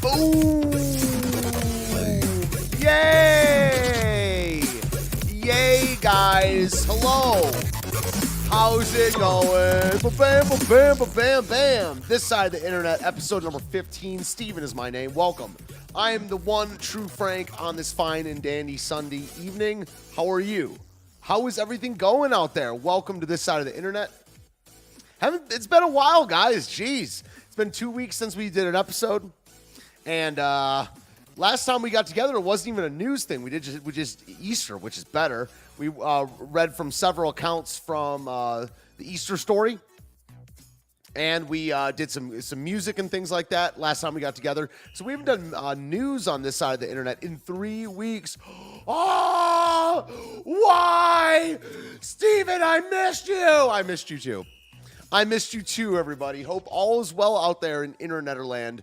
Boom! Yay! Yay, guys. Hello. How's it going? Bam, bam, bam, bam, bam. This side of the internet, episode number 15. Steven is my name. Welcome. I am the one true Frank on this fine and dandy Sunday evening. How are you? How is everything going out there? Welcome to this side of the internet. It's been a while, guys. Jeez. It's been 2 weeks since we did an episode. And last time we got together, it wasn't even a news thing. We just Easter, which is better. We read from several accounts from the Easter story. And we did some music and things like that last time we got together. So we haven't done news on this side of the internet in 3 weeks. Oh, why? Steven, I missed you. I missed you too. I missed you too, everybody. Hope all is well out there in Interneterland.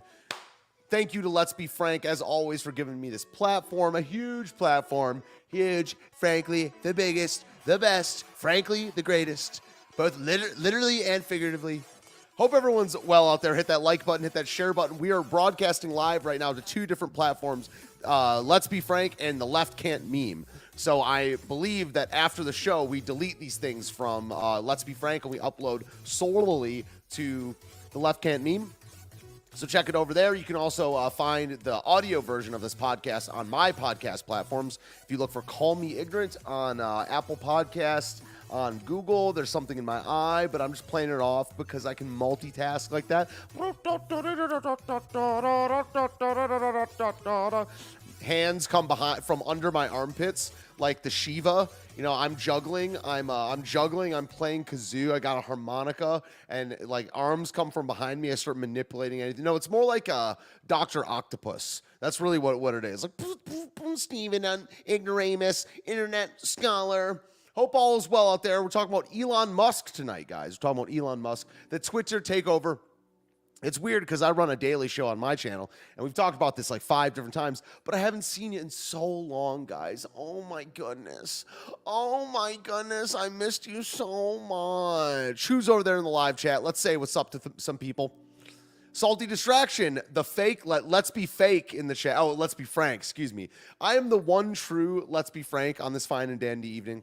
Thank you to Let's Be Frank, as always, for giving me this platform, a huge platform. Huge, frankly, the biggest, the best, frankly, the greatest, both literally and figuratively. Hope everyone's well out there. Hit that like button, hit that share button. We are broadcasting live right now to 2 different platforms, Let's Be Frank and The Left Can't Meme. So I believe that after the show, we delete these things from Let's Be Frank and we upload solely to The Left Can't Meme. So check it over there. You can also find the audio version of this podcast on my podcast platforms. If you look for Call Me Ignorant on Apple Podcasts, on Google, there's something in my eye, but I'm just playing it off because I can multitask like that. Hands come behind from under my armpits like the Shiva. You know, I'm juggling. I'm juggling. I'm playing kazoo. I got a harmonica, and like arms come from behind me. I start manipulating anything. No, it's more like a Dr. Octopus. That's really what it is. Like Steven, an ignoramus, internet scholar. Hope all is well out there. We're talking about Elon Musk tonight, guys. We're talking about Elon Musk, the Twitter takeover. It's weird because I run a daily show on my channel, and we've talked about this like 5 different times, but I haven't seen you in so long, guys. Oh, my goodness. Oh, my goodness. I missed you so much. Who's over there in the live chat? Let's say what's up to some people. Salty Distraction, the fake, let's be fake in the chat. Oh, let's be Frank, excuse me. I am the one true Let's Be Frank on this fine and dandy evening.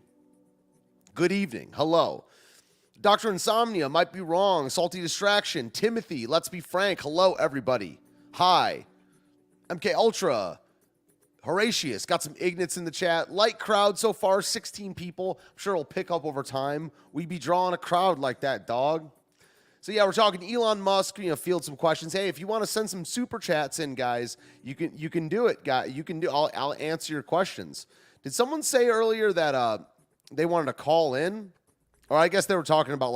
Good evening. Hello. Dr. Insomnia might be wrong. Salty Distraction. Timothy, let's be frank. Hello, everybody. Hi. MK Ultra. Horatius, got some ignorance in the chat. Light crowd so far, 16 people. I'm sure it'll pick up over time. We be drawing a crowd like that, dog. So yeah, we're talking Elon Musk. Field some questions. Hey, if you want to send some super chats in, guys, you can do it, guys. You can do. I'll answer your questions. Did someone say earlier that they wanted to call in, or I guess they were talking about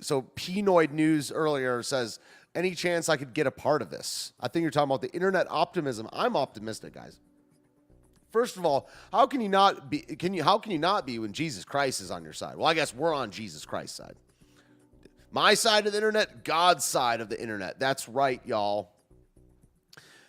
so Pinoid News earlier says, any chance I could get a part of this? I think you're talking about the internet optimism. I'm optimistic, guys. First of all, how can you not be when Jesus Christ is on your side? Well, I guess we're on Jesus Christ's side. My side of the internet, God's side of the internet. That's right, y'all.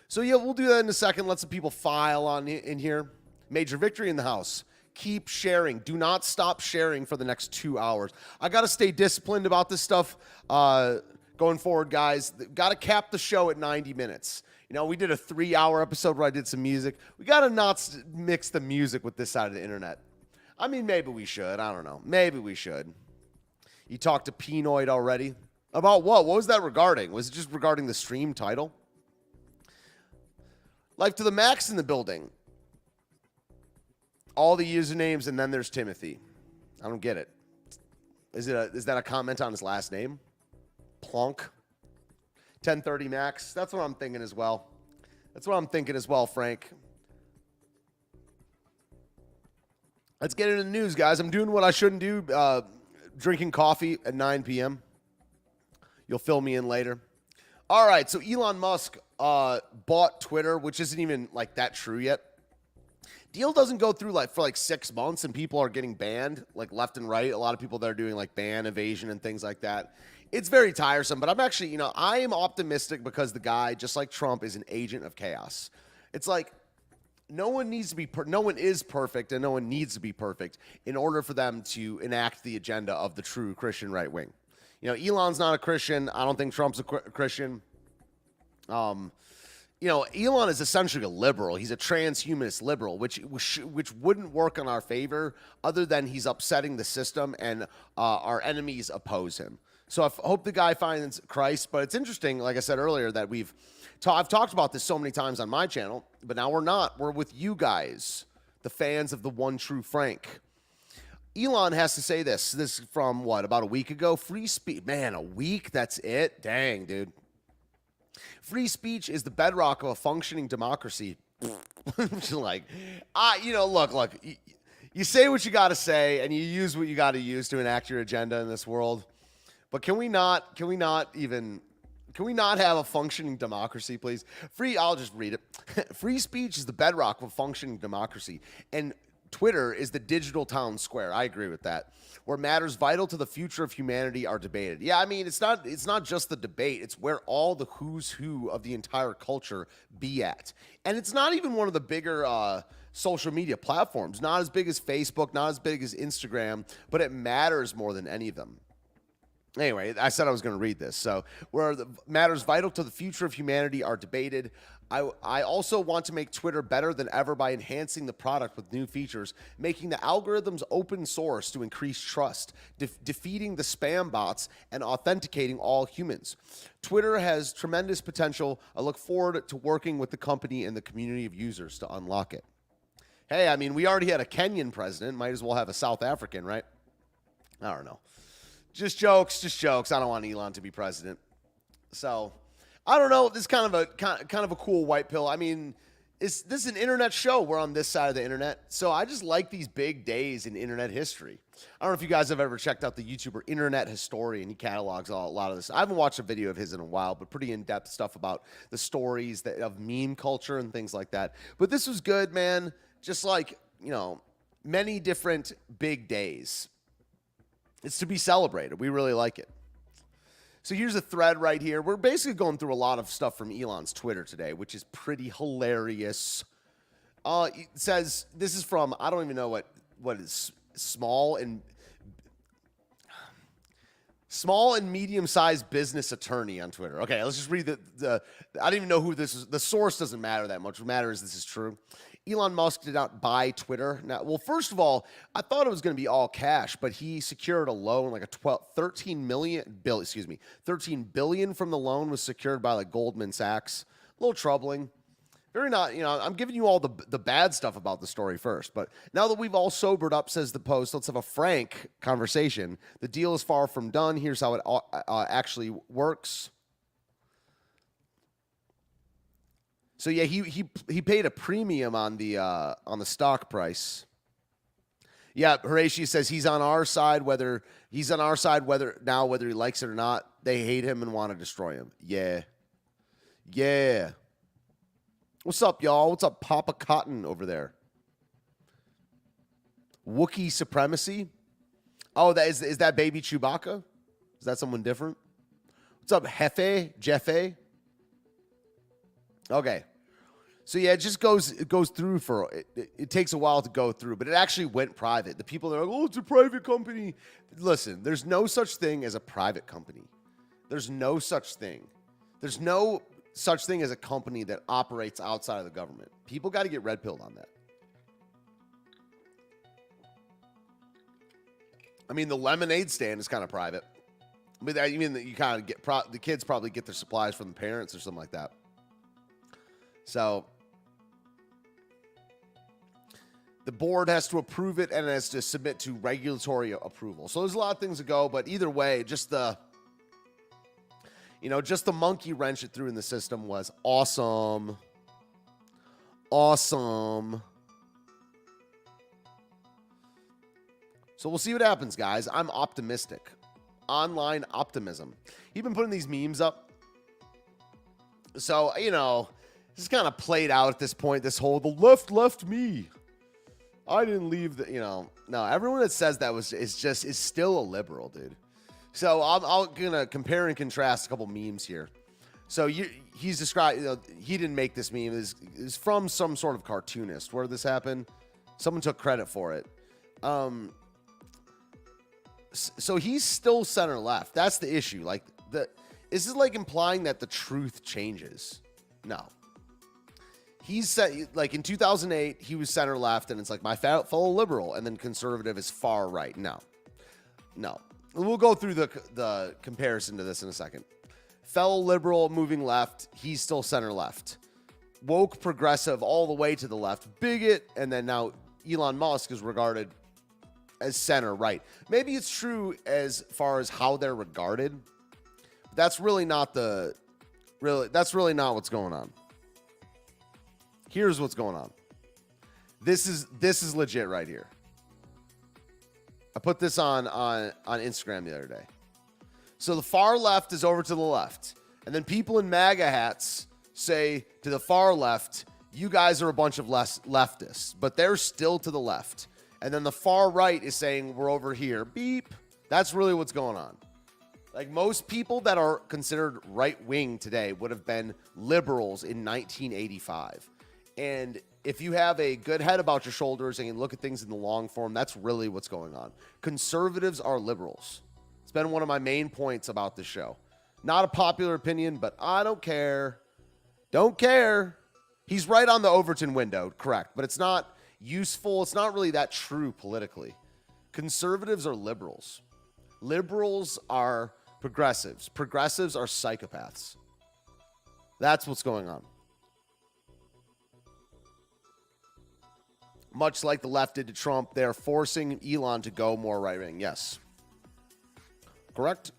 So yeah, we'll do that in a second. Let some people file on in here. Major victory in the house. Keep sharing. Do not stop sharing for the next 2 hours. I got to stay disciplined about this stuff. Going forward, guys, got to cap the show at 90 minutes. We did a 3-hour episode where I did some music. We got to not mix the music with this side of the internet. I mean, maybe we should. I don't know. Maybe we should. You talked to Pinoid already? About what? What was that regarding? Was it just regarding the stream title? Life to the max in the building. All the usernames, and then there's Timothy. I don't get it. Is that a comment on his last name? Plonk. 1030 max. That's what I'm thinking as well. Frank. Let's get into the news, guys. I'm doing what I shouldn't do. Drinking coffee at 9 p.m. You'll fill me in later. All right, so Elon Musk bought Twitter, which isn't even that true yet. Deal doesn't go through for 6 months, and people are getting banned left and right. A lot of people that are doing ban evasion and things like that. It's very tiresome, but I'm actually, I am optimistic because the guy, just like Trump, is an agent of chaos. It's no one is perfect, and no one needs to be perfect in order for them to enact the agenda of the true Christian right wing. Elon's not a Christian. I don't think Trump's a Christian. Elon is essentially a liberal. He's a transhumanist liberal, which wouldn't work in our favor other than he's upsetting the system and our enemies oppose him. So I hope the guy finds Christ. But it's interesting, like I said earlier, that I've talked about this so many times on my channel, but now we're not. We're with you guys, the fans of the one true Frank. Elon has to say this. This is from, about a week ago? Free speech. Man, a week? That's it? Dang, dude. Free speech is the bedrock of a functioning democracy. Look. You say what you got to say, and you use what you got to use to enact your agenda in this world. But can we not have a functioning democracy, please? I'll just read it. Free speech is the bedrock of a functioning democracy, and Twitter is the digital town square. I agree with that. Where matters vital to the future of humanity are debated. Yeah, I mean, it's not just the debate. It's where all the who's who of the entire culture be at. And it's not even one of the bigger social media platforms. Not as big as Facebook, not as big as Instagram, but it matters more than any of them. Anyway, I said I was going to read this. So, where the matters vital to the future of humanity are debated, I also want to make Twitter better than ever by enhancing the product with new features, making the algorithms open source to increase trust, defeating the spam bots, and authenticating all humans. Twitter has tremendous potential. I look forward to working with the company and the community of users to unlock it. Hey, I mean, we already had a Kenyan president. Might as well have a South African, right? I don't know. Just jokes. I don't want Elon to be president. So, I don't know. This is kind of a cool white pill. I mean, this is an internet show. We're on this side of the internet. So, I just like these big days in internet history. I don't know if you guys have ever checked out the YouTuber Internet Historian. He catalogs a lot of this. I haven't watched a video of his in a while, but pretty in-depth stuff about the stories of meme culture and things like that. But this was good, man. Just many different big days. It's to be celebrated. We really like it. So here's a thread right here. We're basically going through a lot of stuff from Elon's Twitter today, which is pretty hilarious. It says, this is from, I don't even know what is small and medium-sized business attorney on Twitter. Okay, let's just read the I don't even know who this is. The source doesn't matter that much. What matters is this is true. Elon Musk did not buy Twitter. Now, well, first of all, I thought it was going to be all cash, but he secured a loan, like a 13 billion from the loan was secured by like Goldman Sachs. A little troubling. Very not, I'm giving you all the bad stuff about the story first. But now that we've all sobered up, says the Post, let's have a frank conversation. The deal is far from done. Here's how it actually works. So yeah, he paid a premium on the stock price. Yeah, Horatio says he's on our side whether he likes it or not. They hate him and want to destroy him. Yeah. What's up, y'all? What's up, Papa Cotton over there? Wookiee supremacy? Oh, is that baby Chewbacca? Is that someone different? What's up, Jeffe? Okay. So yeah, it just goes through for it takes a while to go through, but it actually went private. The people that are like, oh, it's a private company. Listen, there's no such thing as a private company. There's no such thing. There's no such thing as a company that operates outside of the government. People got to get red pilled on that. I mean, the lemonade stand is kind of private. But I mean, you kind of get the kids probably get their supplies from the parents or something like that. So the board has to approve it and it has to submit to regulatory approval. So there's a lot of things to go, but either way, just the monkey wrench it threw in the system was awesome. Awesome. So we'll see what happens, guys. I'm optimistic. Online optimism. He's been putting these memes up. So, this is kind of played out at this point, this whole, the left left me. I didn't leave no, everyone that says that is still a liberal, dude. So I'm gonna compare and contrast a couple memes here. So he's described, he didn't make this meme. It's from some sort of cartoonist. Where did this happen? Someone took credit for it. So he's still center left. That's the issue. Like this is like implying that the truth changes. No. He's like in 2008, he was center left, and it's like my fellow liberal, and then conservative is far right. No. We'll go through the comparison to this in a second. Fellow liberal moving left, he's still center left. Woke progressive all the way to the left. Bigot, and then now Elon Musk is regarded as center right. Maybe it's true as far as how they're regarded. That's really not what's going on. Here's what's going on. This is legit right here. I put this on Instagram the other day. So the far left is over to the left. And then people in MAGA hats say to the far left, you guys are a bunch of leftists, but they're still to the left. And then the far right is saying we're over here. Beep. That's really what's going on. Like most people that are considered right-wing today would have been liberals in 1985. And if you have a good head about your shoulders and you look at things in the long form, that's really what's going on. Conservatives are liberals. It's been one of my main points about this show. Not a popular opinion, but I don't care. Don't care. He's right on the Overton window, correct. But it's not useful. It's not really that true politically. Conservatives are liberals. Liberals are progressives. Progressives are psychopaths. That's what's going on. Much like the left did to Trump, they're forcing Elon to go more right-wing. Yes. Correct?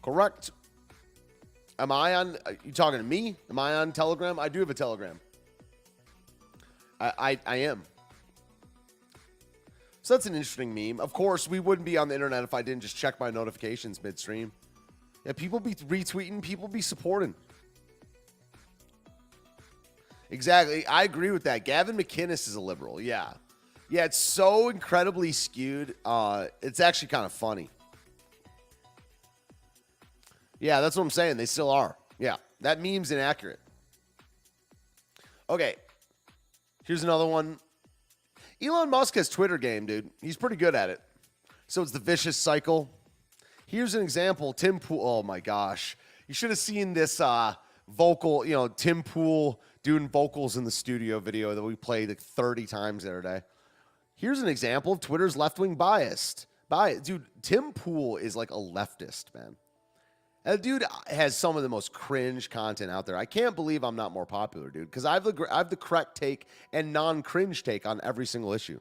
Correct. Am I on? Are you talking to me? Am I on Telegram? I do have a Telegram. I am. So that's an interesting meme. Of course, we wouldn't be on the internet if I didn't just check my notifications midstream. Yeah, people be retweeting, people be supporting. Exactly. I agree with that. Gavin McInnes is a liberal. Yeah. Yeah, it's so incredibly skewed. It's actually kind of funny. Yeah, that's what I'm saying. They still are. Yeah, that meme's inaccurate. Okay. Here's another one. Elon Musk has Twitter game, dude. He's pretty good at it. So it's the vicious cycle. Here's an example. Tim Pool. Oh, my gosh. You should have seen this vocal, Tim Pool doing vocals in the studio video that we played like 30 times the other day. Here's an example of Twitter's left-wing bias. Dude, Tim Pool is like a leftist, man. That dude has some of the most cringe content out there. I can't believe I'm not more popular, dude, because I have the correct take and non-cringe take on every single issue.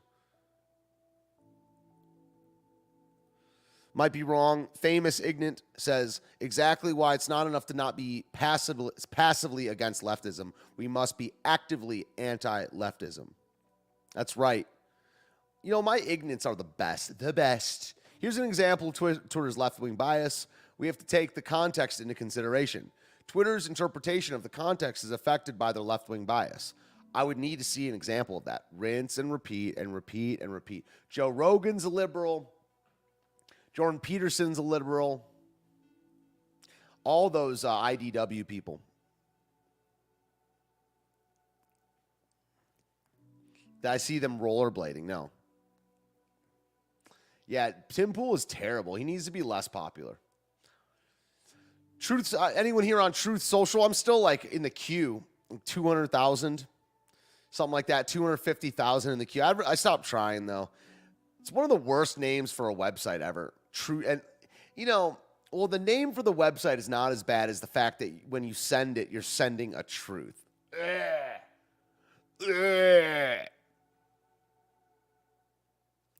Might be wrong. Famous Ignant says, exactly why it's not enough to not be passively against leftism. We must be actively anti-leftism. That's right. You know, my Ignants are the best. The best. Here's an example of Twitter's left-wing bias. We have to take the context into consideration. Twitter's interpretation of the context is affected by their left-wing bias. I would need to see an example of that. Rinse and repeat and repeat and repeat. Joe Rogan's a liberal. Jordan Peterson's a liberal. All those IDW people. I see them rollerblading. No. Yeah, Tim Pool is terrible. He needs to be less popular. Truth. Anyone here on Truth Social? I'm still like in the queue. 200,000. Something like that. 250,000 in the queue. I stopped trying, though. It's one of the worst names for a website ever. True, and you know, well, the name for the website is not as bad as the fact that when you send it, you're sending a truth.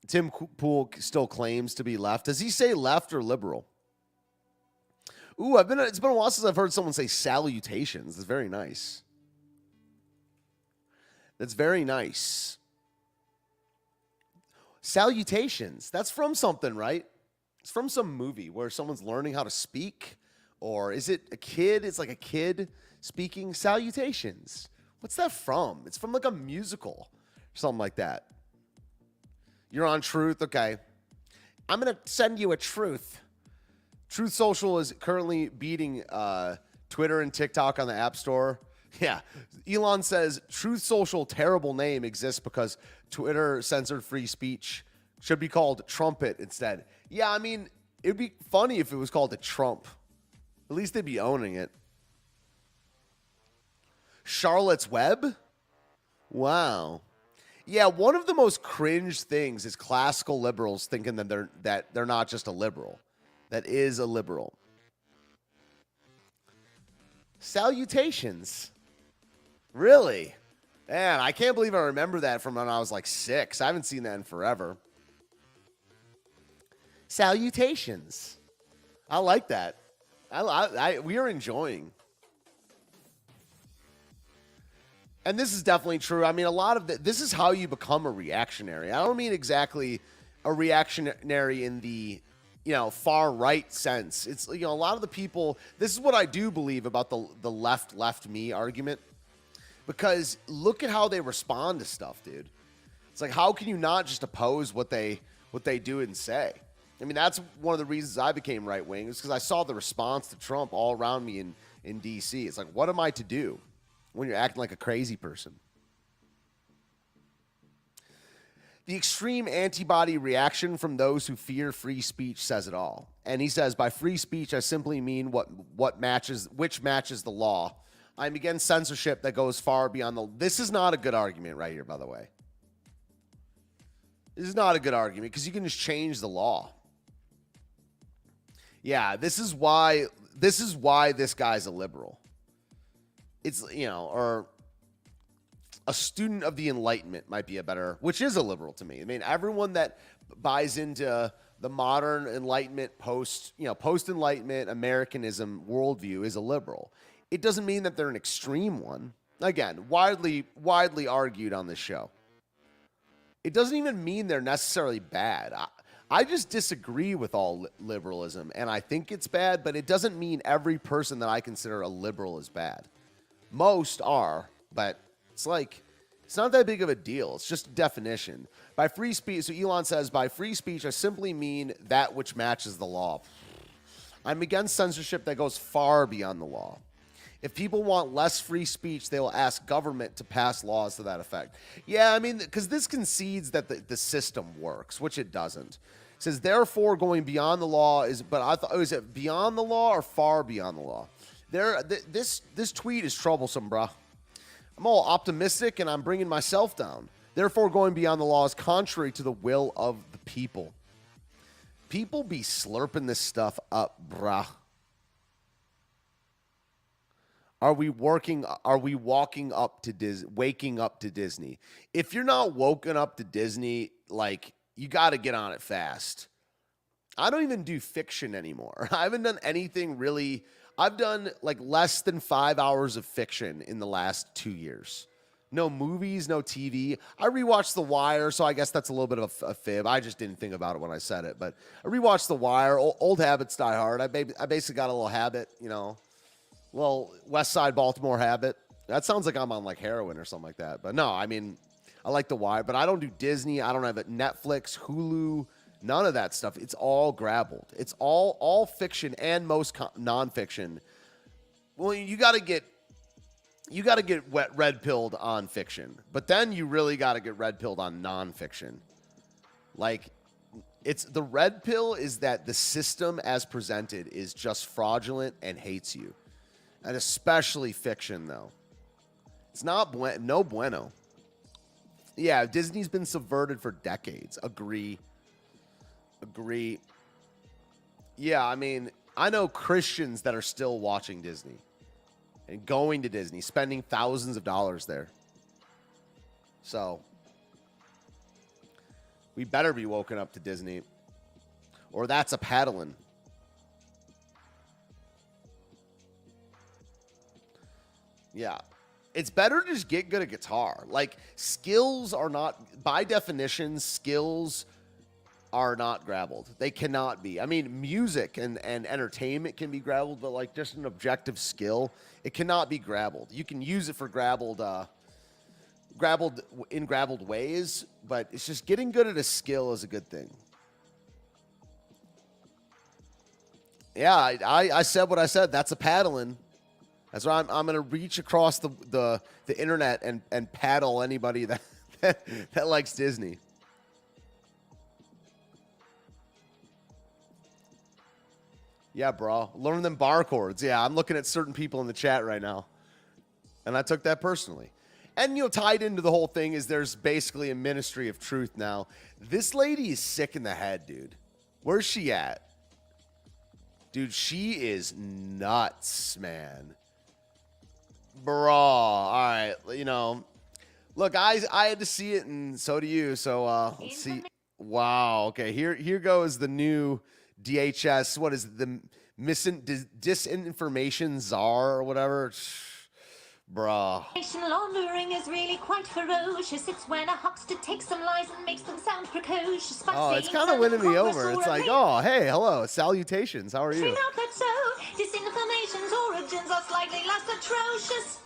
Tim Pool still claims to be left. Does he say left or liberal? Ooh, it's been a while since I've heard someone say salutations. That's very nice. That's very nice. Salutations. That's from something, right? It's from some movie where someone's learning how to speak. Or is it a kid? It's like a kid speaking salutations. What's that from? It's from like a musical or something like that. You're on Truth? Okay. I'm going to send you a truth. Truth Social is currently beating Twitter and TikTok on the App Store. Yeah. Elon says Truth Social, terrible name, exists because Twitter censored free speech. Should be called Trumpet instead. Yeah, I mean, it'd be funny if it was called a Trump. At least they'd be owning it. Charlotte's Web? Wow. Yeah, one of the most cringe things is classical liberals thinking that they're not just a liberal. That is a liberal. Salutations. Really? Man, I can't believe I remember that from when I was like 6. I haven't seen that in forever. Salutations. I like that. We are enjoying. And this is definitely true. I mean, a lot of this is how you become a reactionary. I don't mean exactly a reactionary in the, far right sense. It's, a lot of the people, this is what I do believe about the left me argument. Because look at how they respond to stuff, dude. It's like, how can you not just oppose what they do and say? I mean, that's one of the reasons I became right-wing, is because I saw the response to Trump all around me in D.C. It's like, what am I to do when you're acting like a crazy person? The extreme antibody reaction from those who fear free speech says it all. And he says, by free speech, I simply mean which matches the law. I'm against censorship that goes far beyond the... This is not a good argument right here, by the way. This is not a good argument because you can just change the law. Yeah, this is why this guy's a liberal. It's, or a student of the Enlightenment might be a better, which is a liberal to me. I mean, everyone that buys into the modern Enlightenment post-Enlightenment Americanism worldview is a liberal. It doesn't mean that they're an extreme one. Again, widely argued on this show. It doesn't even mean they're necessarily bad. I just disagree with all liberalism, and I think it's bad, but it doesn't mean every person that I consider a liberal is bad. Most are, but it's not that big of a deal. It's just a definition. By free speech, so Elon says, by free speech, I simply mean that which matches the law. I'm against censorship that goes far beyond the law. If people want less free speech, they will ask government to pass laws to that effect. Yeah, I mean, because this concedes that the system works, which it doesn't. It says, therefore, going beyond the law is, but I thought, is it beyond the law or far beyond the law? This tweet is troublesome, bruh. I'm all optimistic and I'm bringing myself down. Therefore, going beyond the law is contrary to the will of the people. People be slurping this stuff up, bruh. Are we waking up to Disney? If you're not woken up to Disney, like, you got to get on it fast. I don't even do fiction anymore. I haven't done anything really. I've done like less than 5 hours of fiction in the last 2 years. No movies, no TV. I rewatched The Wire, so I guess that's a little bit of a fib. I just didn't think about it when I said it, but I rewatched The Wire. Old habits die hard. I basically got a little habit, little West Side Baltimore habit. That sounds like I'm on like heroin or something like that. But no, I mean, I like The Wire, but I don't do Disney. I don't have it. Netflix, Hulu, none of that stuff. It's all grabbled. It's all fiction and most nonfiction. Well, you got to get red pilled on fiction, but then you really got to get red pilled on nonfiction. Like, it's the red pill is that the system as presented is just fraudulent and hates you. And especially fiction, though. It's not no bueno. Yeah, Disney's been subverted for decades. Agree. Yeah, I mean, I know Christians that are still watching Disney and going to Disney, spending thousands of dollars there. So, we better be woken up to Disney, or that's a paddling. Yeah. It's better to just get good at guitar. Like, skills are not, by definition, skills are not grabbled. They cannot be. I mean, music and entertainment can be grabbled, but like just an objective skill, it cannot be grabbled. You can use it for grabbled ways, but it's just getting good at a skill is a good thing. Yeah, I said what I said. That's a paddling. That's why I'm going to reach across the internet and paddle anybody that likes Disney. Yeah, bro. Learn them bar chords. Yeah, I'm looking at certain people in the chat right now. And I took that personally. And, tied into the whole thing is there's basically a ministry of truth now. This lady is sick in the head, dude. Where's she at? Dude, she is nuts, man. Bro. All right. Look, I had to see it, and so do you. So let's see. Wow. Okay, here goes the new DHS. What is it? The disinformation czar or whatever? Bruh. Information laundering is really quite ferocious. It's when a huckster takes some lies and makes them sound precocious. It's kind of winning me over. It's like, oh, hey, hello, salutations. How are you? Disinformation's origins are slightly less atrocious.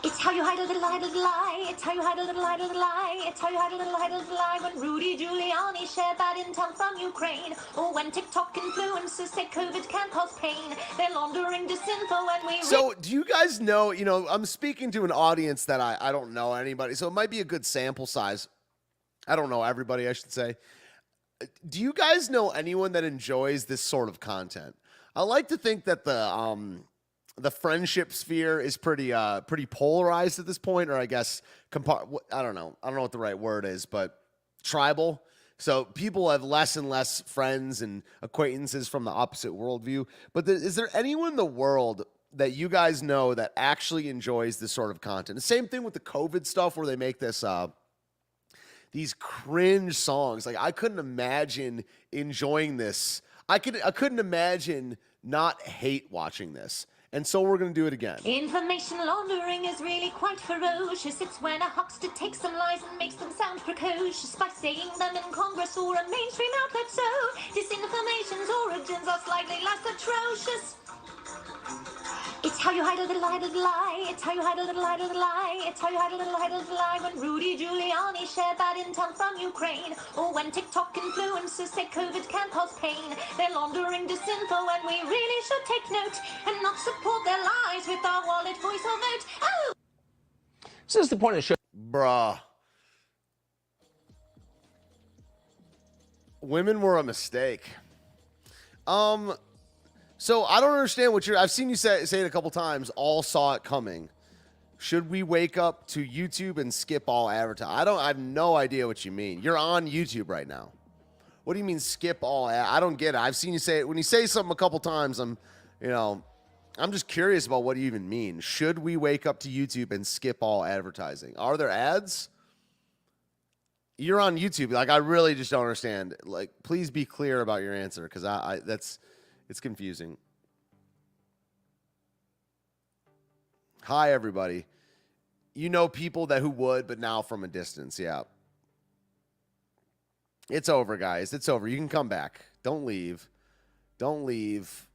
It's how you hide a little lie. It's how you hide a little lie. It's how you hide a little lie. When Rudy Giuliani shared bad intel from Ukraine, or when TikTok influencers say COVID can cause pain, they're laundering disinfo and we. So, do you guys know? I'm speaking to an audience that I don't know anybody, so it might be a good sample size. I don't know everybody, I should say. Do you guys know anyone that enjoys this sort of content? I like to think that the friendship sphere is pretty polarized at this point, or I guess I don't know what the right word is, but tribal. So people have less and less friends and acquaintances from the opposite worldview. But is there anyone in the world that you guys know that actually enjoys this sort of content? The same thing with the COVID stuff, where they make this these cringe songs. Like, I couldn't imagine enjoying this. I couldn't imagine not hate watching this. And so we're going to do it again. Information laundering is really quite ferocious. It's when a huckster takes some lies and makes them sound precocious by saying them in Congress or a mainstream outlet. So disinformation's origins are slightly less atrocious. It's how you hide a little lie. It's how you hide a little lie. It's how you hide a little lie. When Rudy Giuliani shared bad intel from Ukraine, or when TikTok influencers say COVID can cause pain, they're laundering disinfo and we really should take note and not support their lies with our wallet, voice, or vote. Oh! So this is the point of the show. Bruh. Women were a mistake. So I don't understand what I've seen you say it a couple times. All saw it coming. Should we wake up to YouTube and skip all advertising? I have no idea what you mean. You're on YouTube right now. What do you mean skip all? I don't get it. I've seen you say it. When you say something a couple times, I'm just curious about what you even mean. Should we wake up to YouTube and skip all advertising? Are there ads? You're on YouTube. Like, I really just don't understand. Like, please be clear about your answer, because it's confusing. Hi, everybody. You know people who would, but now from a distance. Yeah. It's over, guys. It's over. You can come back. Don't leave. Don't leave.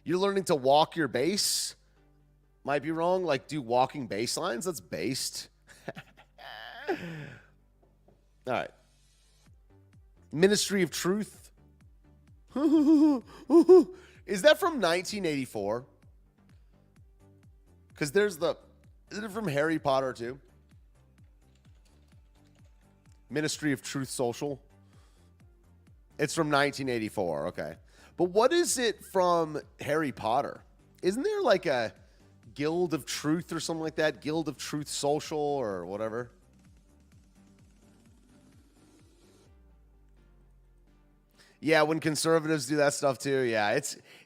You're learning to walk your bass. Might be wrong. Like, do walking bass lines? That's based. All right. Ministry of Truth. Is that from 1984? Because isn't it from Harry Potter too? Ministry of Truth Social. It's from 1984. Okay. But what is it from Harry Potter? Isn't there like a Guild of Truth or something like that? Guild of Truth Social or whatever? Yeah, when conservatives do that stuff too. Yeah,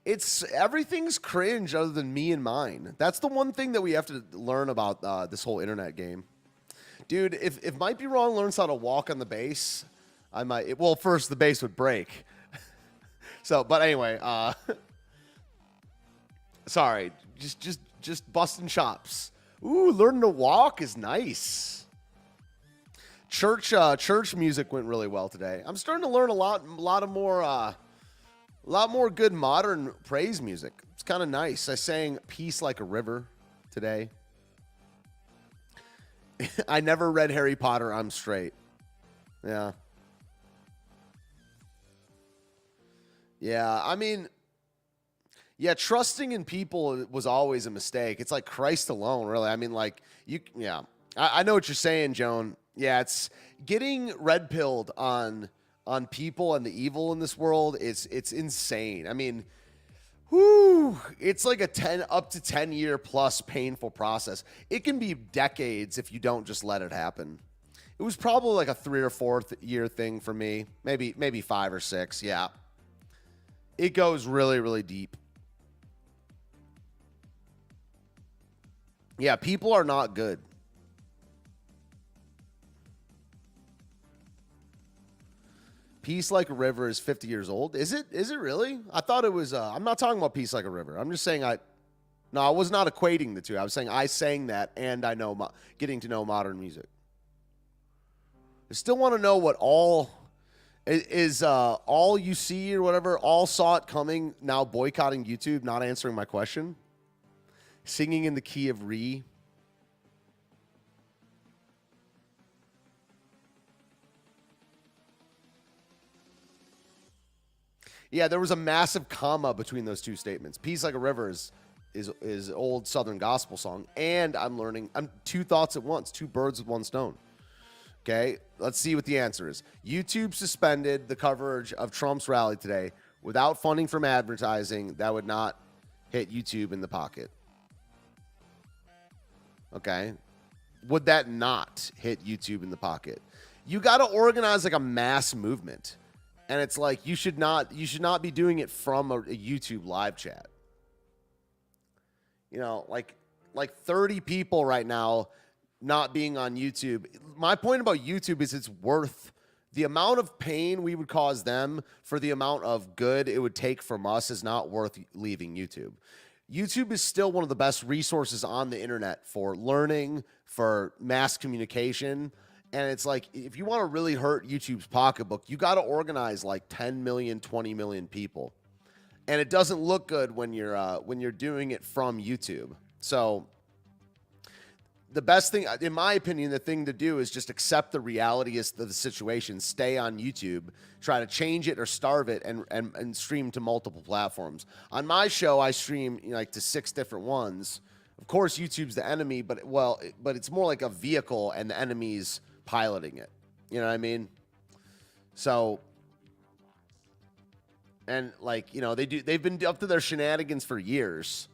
it's everything's cringe other than me and mine. That's the one thing that we have to learn about this whole internet game. Dude, if Might Be Wrong learns how to walk on the bass, I might. Well, first the bass would break. So, but anyway, sorry, just busting chops. Ooh, learning to walk is nice. Church music went really well today. I'm starting to learn a lot more good modern praise music. It's kind of nice. I sang "Peace Like a River" today. I never read Harry Potter. I'm straight. Yeah. Yeah, I mean, yeah, trusting in people was always a mistake. It's like Christ alone, really. I mean, like, yeah. I know what you're saying, Joan. Yeah, it's getting red-pilled on people and the evil in this world. It's insane. I mean, whoo, it's like up to 10 year plus painful process. It can be decades if you don't just let it happen. It was probably like a 3 or 4 year thing for me. Maybe 5 or 6. Yeah. It goes really, really deep. Yeah, people are not good. Peace Like a River is 50 years old. Is it really? I thought it was, I'm not talking about Peace Like a River. I'm just saying I was not equating the two. I was saying I sang that and I know, getting to know modern music. I still want to know what all you see or whatever, all saw it coming, now boycotting YouTube, not answering my question. Singing in the key of re. Yeah, there was a massive comma between those two statements. Peace Like a River is old Southern gospel song, and I'm two thoughts at once, two birds with one stone. Okay, let's see what the answer is. YouTube suspended the coverage of Trump's rally today without funding from advertising that would not hit YouTube in the pocket. Okay, would that not hit YouTube in the pocket? You got to organize like a mass movement. And it's like you should not be doing it from a YouTube live chat. You know, like 30 people right now not being on YouTube. My point about YouTube is it's worth the amount of pain we would cause them for the amount of good it would take from us is not worth leaving YouTube. YouTube is still one of the best resources on the internet for learning, for mass communication. And it's like, if you want to really hurt YouTube's pocketbook, you got to organize like 10 million, 20 million people. And it doesn't look good when you're doing it from YouTube. So the best thing, in my opinion, the thing to do is just accept the reality of the situation, stay on YouTube, try to change it or starve it, and stream to multiple platforms. On my show, I stream like to 6 different ones. Of course, YouTube's the enemy, but it's more like a vehicle and the enemy's piloting it. You know what I mean? So, and like, they've been up to their shenanigans for years.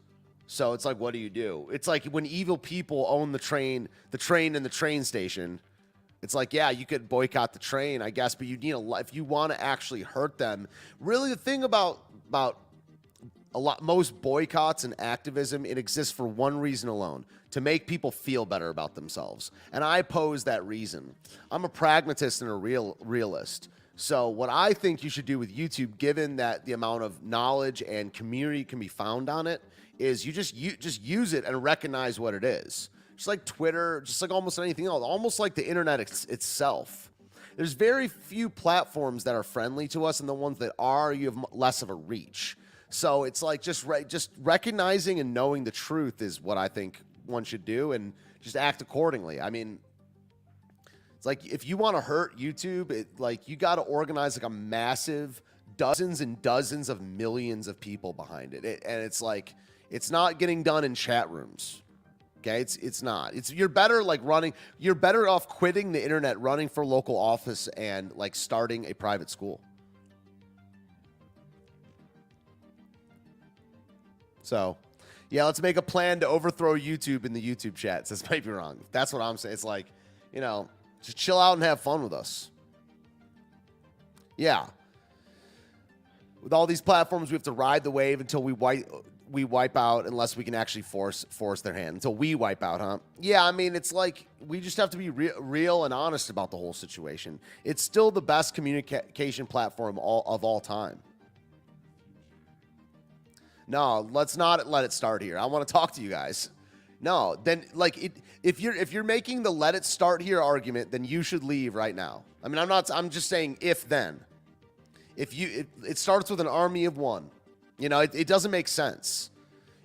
So it's like, what do you do? It's like when evil people own the train and the train station. It's like, yeah, you could boycott the train, I guess, but you need if you want to actually hurt them. Really, the thing about most boycotts and activism, it exists for one reason alone: to make people feel better about themselves. And I oppose that reason. I'm a pragmatist and a realist. So what I think you should do with YouTube, given that the amount of knowledge and community can be found on it, is you just use it and recognize what it is. Just like Twitter, just like almost anything else, almost like the internet itself. There's very few platforms that are friendly to us, and the ones that are, you have less of a reach. So it's like just recognizing and knowing the truth is what I think one should do, and just act accordingly. I mean, it's like if you want to hurt YouTube, you got to organize like a massive dozens and dozens of millions of people behind it, and it's like it's not getting done in chat rooms. Okay, it's not. You're better You're better off quitting the internet, running for local office, and like starting a private school. So, yeah, let's make a plan to overthrow YouTube in the YouTube chat. Says might be wrong. That's what I'm saying. It's like, just chill out and have fun with us. Yeah. With all these platforms, we have to ride the wave until we wipe out, unless we can actually force their hand. Until we wipe out, huh? Yeah, I mean, it's like we just have to be real and honest about the whole situation. It's still the best communication platform of all time. No, let's not let it start here. I want to talk to you guys. No, then if you're making the let it start here argument, then you should leave right now. I mean, I'm just saying if then. It starts with an army of one. It doesn't make sense.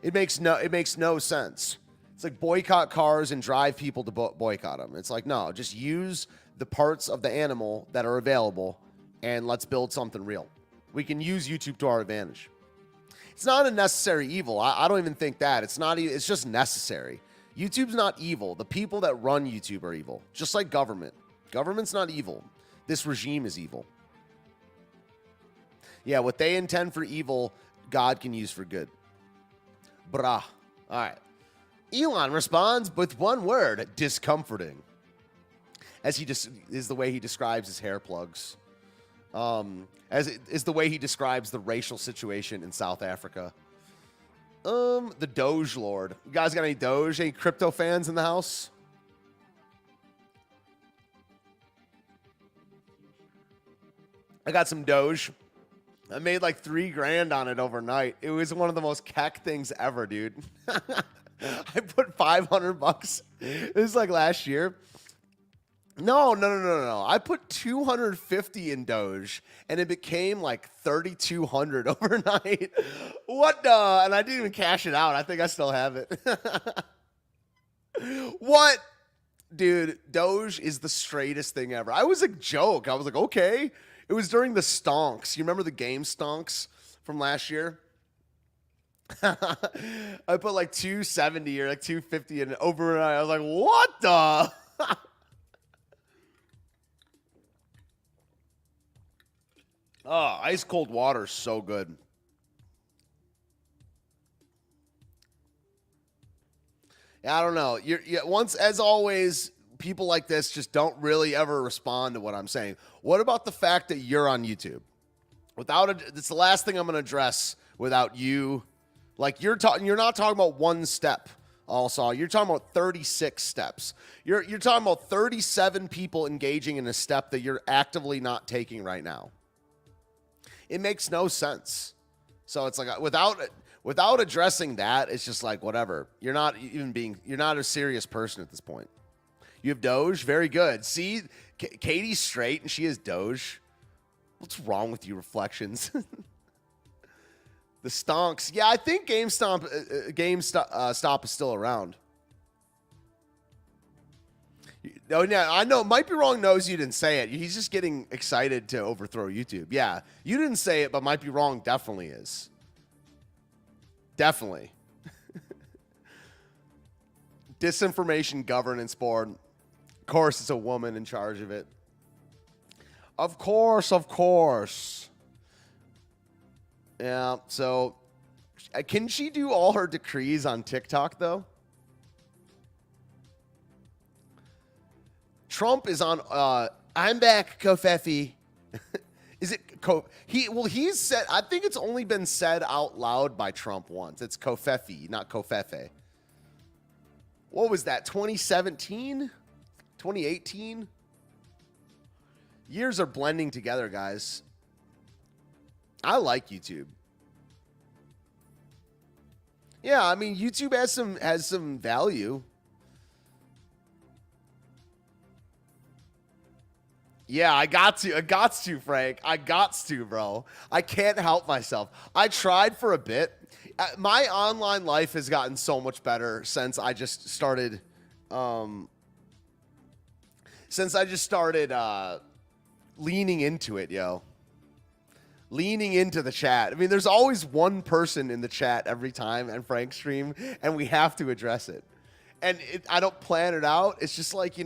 It makes no sense. It's like boycott cars and drive people to boycott them. It's like, no, just use the parts of the animal that are available and let's build something real. We can use YouTube to our advantage. It's not a necessary evil. I don't even think that. It's just necessary. YouTube's not evil. The people that run YouTube are evil. Just like government. Government's not evil. This regime is evil. Yeah, what they intend for evil, God can use for good. Brah. All right. Elon responds with one word: discomforting. As is the way he describes his hair plugs. As it is the way he describes the racial situation in South Africa. The Doge Lord. You guys got any Doge? Any crypto fans in the house? I got some Doge. I made like $3,000 on it overnight. It was one of the most keck things ever, dude. I put $500. It was like last year. No. I put 250 in Doge, and it became like 3,200 overnight. What the? And I didn't even cash it out. I think I still have it. What? Dude, Doge is the straightest thing ever. I was a joke. I was like, okay. It was during the stonks. You remember the game stonks from last year? I put like 270 or like 250 in overnight. I was like, what the? Oh, ice cold water is so good. Yeah, I don't know. As always, people like this just don't really ever respond to what I'm saying. What about the fact that you're on YouTube? It's the last thing I'm going to address without you. Like you're not talking about one step. Also, you're talking about 36 steps. You're talking about 37 people engaging in a step that you're actively not taking right now. It makes no sense. So it's like without addressing that, it's just like whatever. You're not a serious person at this point. You have Doge, very good. See, Katie's straight and she has Doge. What's wrong with you, Reflections? The stonks. Yeah, I think GameStop is still around. Oh, yeah, I know. Might be wrong knows you didn't say it. He's just getting excited to overthrow YouTube. Yeah, you didn't say it, but might be wrong definitely is. Definitely. Disinformation Governance Board. Of course, it's a woman in charge of it. Of course. Yeah, so Can she do all her decrees on TikTok, though? Trump is on, I'm back, Kofefi. Is it he's said, I think it's only been said out loud by Trump once. It's Kofefi, not Kofefe. What was that, 2017? 2018? Years are blending together, guys. I like YouTube. Yeah, I mean, YouTube has some value. Yeah, I got to, Frank. I got to, bro. I can't help myself. I tried for a bit. My online life has gotten so much better since I just started. Leaning into it, yo. Leaning into the chat. I mean, there's always one person in the chat every time and Frank stream, and we have to address it. And I don't plan it out. It's just like,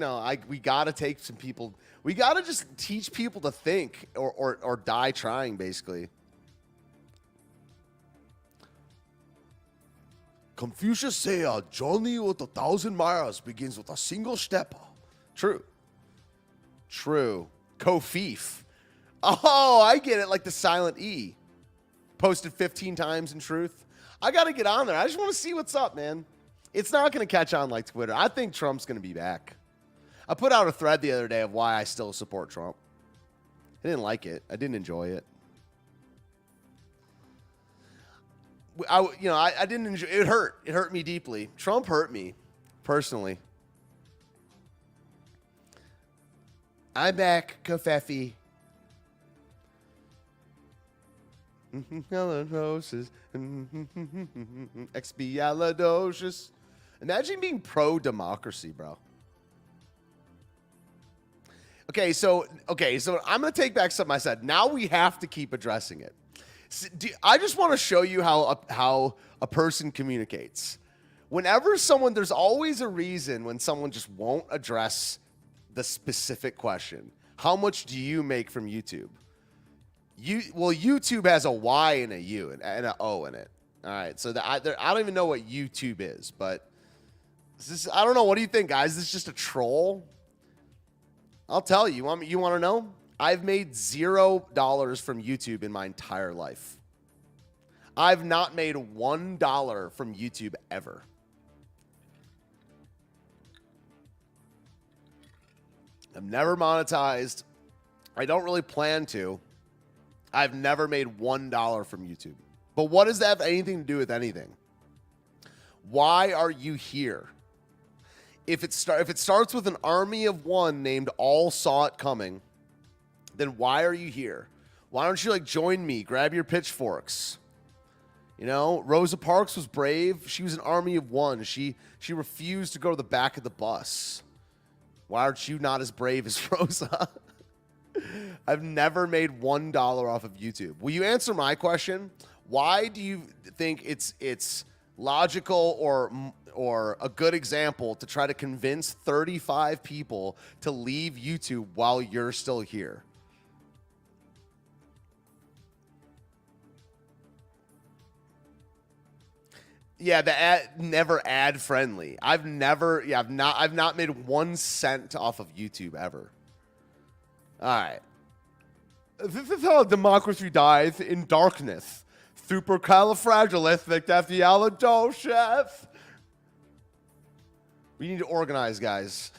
we got to take some people. We got to just teach people to think or die trying, basically. Confucius say a journey with 1,000 miles begins with a single step. True. Kofif. Oh, I get it. Like the silent E. Posted 15 times in truth. I got to get on there. I just want to see what's up, man. It's not going to catch on like Twitter. I think Trump's going to be back. I put out a thread the other day of why I still support Trump. I didn't like it. I didn't enjoy it. I didn't enjoy it. It hurt. It hurt me deeply. Trump hurt me personally. I'm back, Kofefi. Expialidocious. Imagine being pro-democracy, bro. Okay, so I'm going to take back something I said. Now we have to keep addressing it. I just want to show you how a person communicates. There's always a reason when someone just won't address the specific question. How much do you make from YouTube? YouTube has a Y and a U and an O in it. All right, so I don't even know what YouTube is, but I don't know. What do you think, guys? Is this just a troll? I'll tell you. You want to know? I've made $0 from YouTube in my entire life. I've not made $1 from YouTube ever. I've never monetized. I don't really plan to. I've never made $1 from YouTube. But what does that have anything to do with anything? Why are you here? If it starts with an army of one named All Saw It Coming, then why are you here? Why don't you join me? Grab your pitchforks. Rosa Parks was brave. She was an army of one. She refused to go to the back of the bus. Why aren't you not as brave as Rosa? I've never made $1 off of YouTube. Will you answer my question? Why do you think it's logical or a good example to try to convince 35 people to leave YouTube while you're still here? Yeah, never ad friendly. I've not made 1 cent off of YouTube ever. All right. This is how democracy dies in darkness. Supercalifragilisticexpialidocious. We need to organize, guys.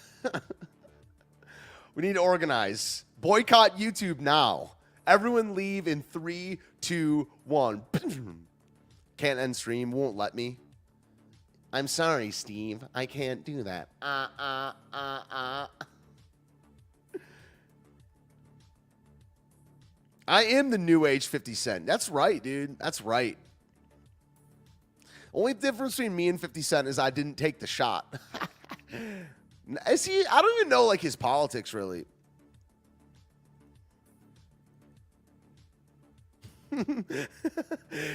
We need to organize. Boycott YouTube now. Everyone leave in 3, 2, 1. Can't end stream. Won't let me. I'm sorry, Steve. I can't do that. I am the new age 50 Cent. That's right, dude. That's right. Only difference between me and 50 Cent is I didn't take the shot. Is he? I don't even know his politics really.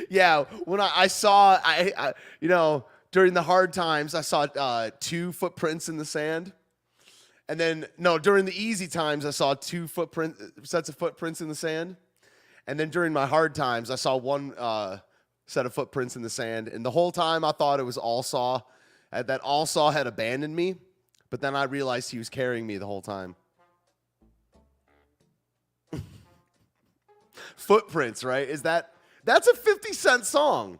Yeah, when I saw during the hard times I saw 2 footprints in the sand. And then, during the easy times, I saw 2 sets of footprints in the sand. And then during my hard times, I saw one set of footprints in the sand. And the whole time I thought it was Allsaw, that Allsaw had abandoned me. But then I realized he was carrying me the whole time. Footprints, right? That's a 50 Cent song.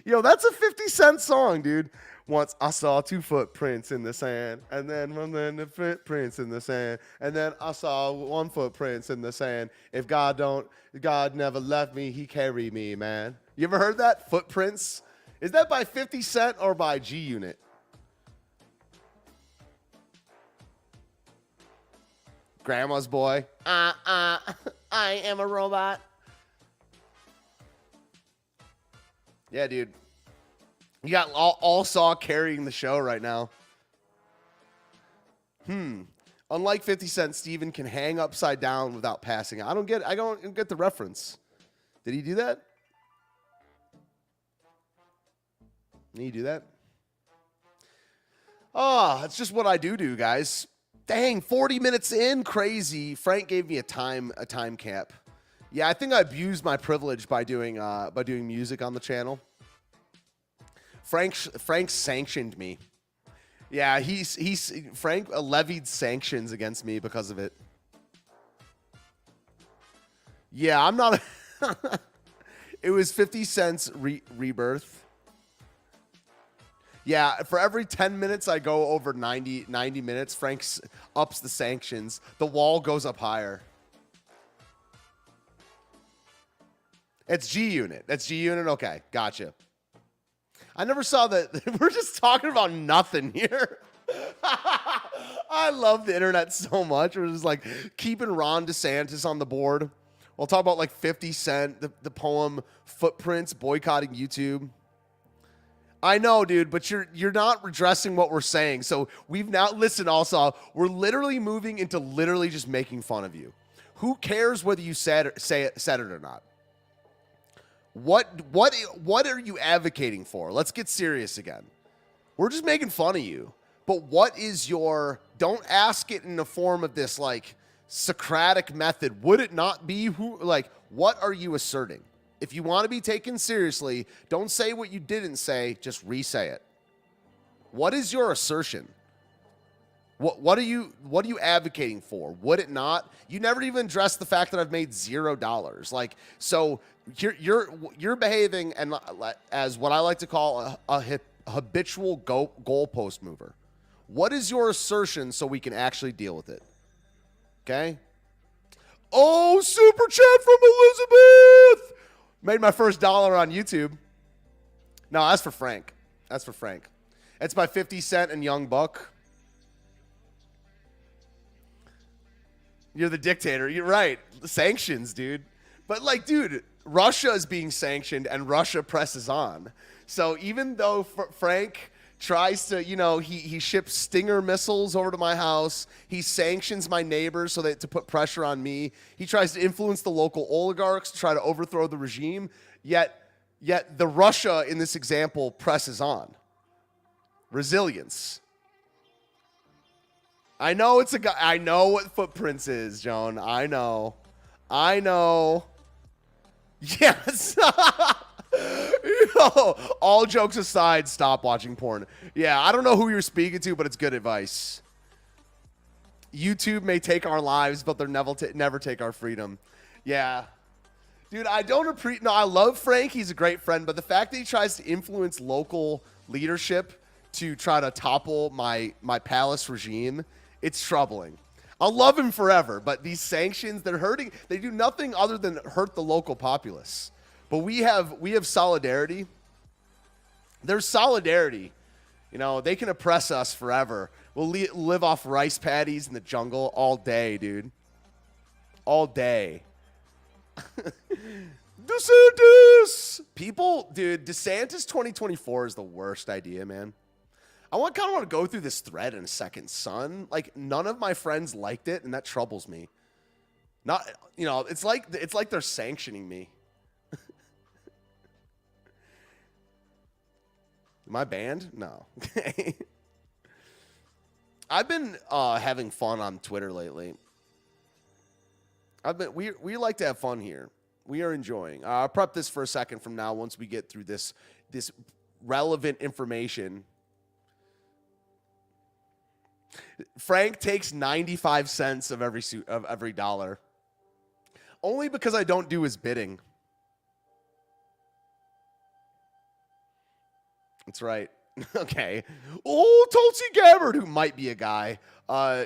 Yo, that's a 50 Cent song, dude. Once I saw 2 footprints in the sand, and then the footprints in the sand, and then I saw 1 footprints in the sand. If God never left me, he carried me, man. You ever heard that? Footprints? Is that by 50 Cent or by G Unit? Grandma's Boy. I am a robot. Yeah, dude. You got Allsaw carrying the show right now. Unlike 50 Cent, Steven can hang upside down without passing. I don't get the reference. Did he do that? Did he do that? Oh, that's just what I do, guys. Dang, 40 minutes in, crazy. Frank gave me a time cap. Yeah, I think I abused my privilege by doing music on the channel. Frank sanctioned me. Yeah, Frank levied sanctions against me because of it. Yeah, I'm not. It was 50 Cent's rebirth. Yeah, for every 10 minutes I go over 90 minutes, Frank ups the sanctions. The wall goes up higher. It's G Unit. That's G Unit? Okay, gotcha. I never saw that. We're just talking about nothing here. I love the internet so much. We're just like keeping Ron DeSantis on the board. We'll talk about like 50 Cent, the poem Footprints, boycotting YouTube. I know, dude, but you're not redressing what we're saying. So we've now listened. Also, we're literally moving into literally just making fun of you. Who cares whether you said it or not? What are you advocating for? Let's get serious again. We're just making fun of you. But what is your? Don't ask it in the form of this like Socratic method. Would it not be who? Like, what are you asserting? If you want to be taken seriously, don't say what you didn't say, just re-say it. What is your assertion? What are you advocating for? Would it not? You never even addressed the fact that I've made $0. Like, so you're behaving and as what I like to call a habitual goalpost mover. What is your assertion so we can actually deal with it? Okay? Oh, super chat from Elizabeth! Made my first $1 on YouTube. No, that's for Frank. That's for Frank. It's by 50 Cent and Young Buck. You're the dictator. You're right. Sanctions, dude. But like, dude, Russia is being sanctioned and Russia presses on. So even though Frank tries to, he ships Stinger missiles over to my house. He sanctions my neighbors to put pressure on me. He tries to influence the local oligarchs to try to overthrow the regime. Yet the Russia in this example presses on. Resilience. I know it's a guy. I know what Footprints is, Joan. I know. Yes. All jokes aside, stop watching porn. Yeah, I don't know who you're speaking to, but it's good advice. YouTube may take our lives, but they'll never take our freedom. Yeah. Dude, I don't appreciate... No, I love Frank. He's a great friend. But the fact that he tries to influence local leadership to try to topple my palace regime, it's troubling. I'll love him forever, but these sanctions, they're hurting. They do nothing other than hurt the local populace. But we have solidarity. There's solidarity. They can oppress us forever. We'll live off rice patties in the jungle all day, dude. All day. DeSantis! People, dude, DeSantis 2024 is the worst idea, man. I kind of want to go through this thread in a second, son. Like, none of my friends liked it, and that troubles me. Not, it's like they're sanctioning me. Am I banned? No. Okay. I've been having fun on Twitter lately. We like to have fun here. We are enjoying. I'll prep this for a second from now once we get through this relevant information. Frank takes 95 cents of every dollar. Only because I don't do his bidding. That's right. Okay. Oh, Tulsi Gabbard, who might be a guy,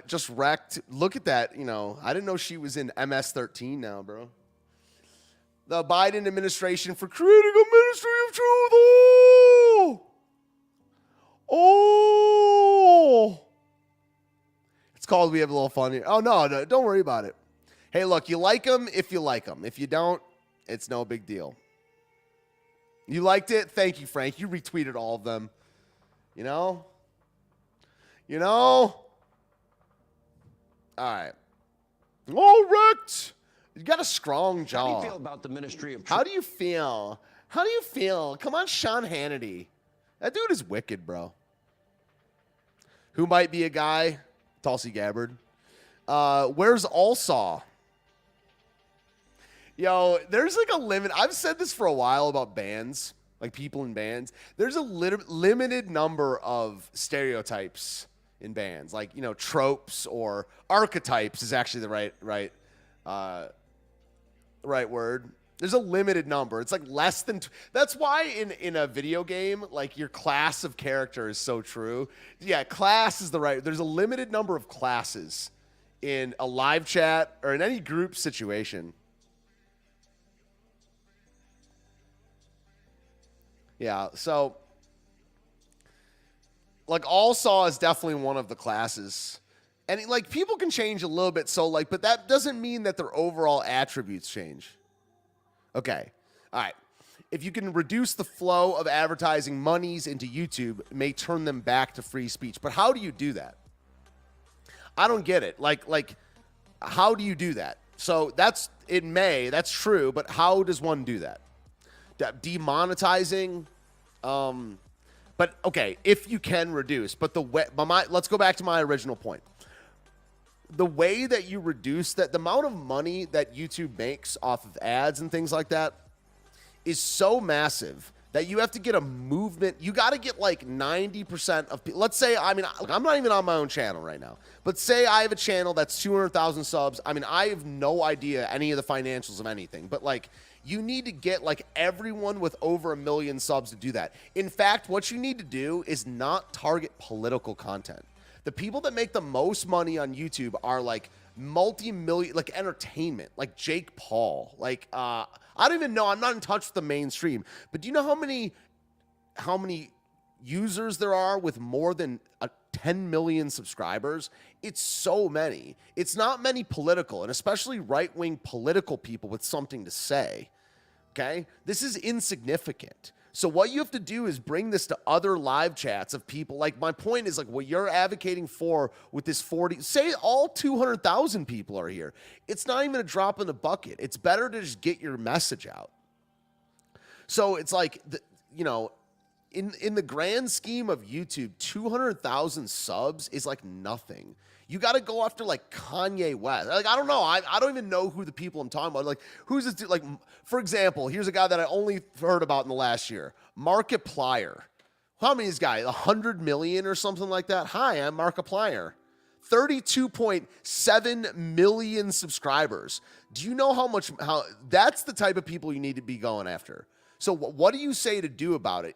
just wrecked. Look at that. I didn't know she was in MS-13 now, bro. The Biden administration for creating a ministry of truth. Oh. It's called We Have a Little Fun Here. Oh, no, don't worry about it. Hey, look, you like them if you like them. If you don't, it's no big deal. You liked it? Thank you, Frank. You retweeted all of them. All right. All wrecked. You got a strong jaw. How do you feel about the Ministry of Truth? How do you feel? Come on, Sean Hannity. That dude is wicked, bro. Who might be a guy? Tulsi Gabbard. Where's Allsaw? Yo, there's like a limit. I've said this for a while about bands, like people in bands. There's a limited number of stereotypes in bands, like, tropes or archetypes is actually the right word. There's a limited number. It's like less than. That's why in a video game, like your class of character is so true. Yeah, class is the right. There's a limited number of classes in a live chat or in any group situation. Yeah, so like Allsaw is definitely one of the classes. And like people can change a little bit, so like, but that doesn't mean that their overall attributes change. Okay. All right. If you can reduce the flow of advertising monies into YouTube, it may turn them back to free speech. But how do you do that? I don't get it. Like how do you do that? So that's true, but how does one do that? Demonetizing, but okay, if you can reduce, but let's go back to my original point. The way that you reduce that, the amount of money that YouTube makes off of ads and things like that is so massive that you have to get a movement. You got to get like 90% of people. Let's say, I'm not even on my own channel right now, but say I have a channel that's 200,000 subs. I have no idea any of the financials of anything, but like, you need to get like everyone with over 1 million subs to do that. In fact, what you need to do is not target political content. The people that make the most money on YouTube are like multi-million, like entertainment, like Jake Paul. Like, I don't even know. I'm not in touch with the mainstream, but do you know how many users there are with more than 10 million subscribers? It's so many. It's not many political, and especially right-wing political people with something to say. Okay? This is insignificant. So what you have to do is bring this to other live chats of people. Like, my point is, like, what you're advocating for with this 40, say all 200,000 people are here. It's not even a drop in the bucket. It's better to just get your message out. So it's like, in the grand scheme of YouTube, 200,000 subs is like nothing. You got to go after like Kanye West. Like, I don't know. I don't even know who the people I'm talking about. Like, who's this dude? Like, for example, here's a guy that I only heard about in the last year. Markiplier. How many is this guy? 100 million or something like that? Hi, I'm Markiplier. 32.7 million subscribers. Do you know how that's the type of people you need to be going after? So what do you say to do about it?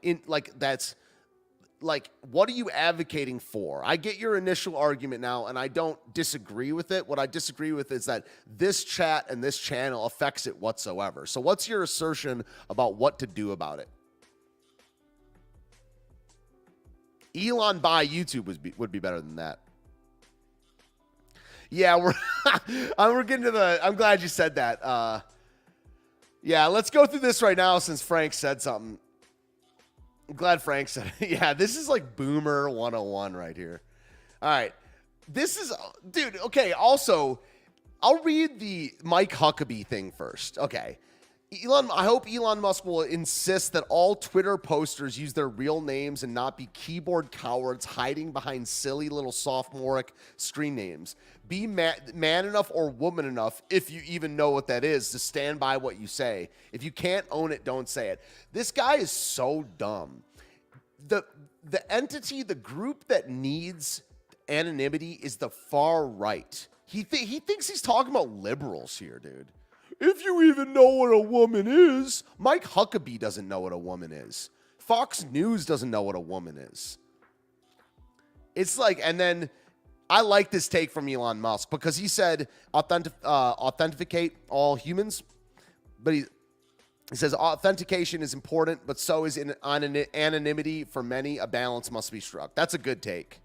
What are you advocating for? I get your initial argument now, and I don't disagree with it. What I disagree with is that this chat and this channel affects it whatsoever. So what's your assertion about what to do about it? Elon buy YouTube would be better than that. Yeah, we're getting to the. I'm glad you said that. Yeah, let's go through this right now since Frank said something. I'm glad Frank said it. Yeah, this is like Boomer 101 right here. All right. This is, dude, okay, also, I'll read the Mike Huckabee thing first. Okay. I hope Elon Musk will insist that all Twitter posters use their real names and not be keyboard cowards hiding behind silly little sophomoric screen names. be man enough or woman enough, if you even know what that is, to stand by what you say. If you can't own it, don't say it. This guy is so dumb. The entity, the group that needs anonymity is the far right. He thinks he's talking about liberals here, dude. If you even know what a woman is. Mike Huckabee doesn't know what a woman is. Fox News doesn't know what a woman is. It's like, and then I like this take from Elon Musk because he said authenticate all humans, but he says authentication is important, but so is anonymity for many. A balance must be struck. That's a good take.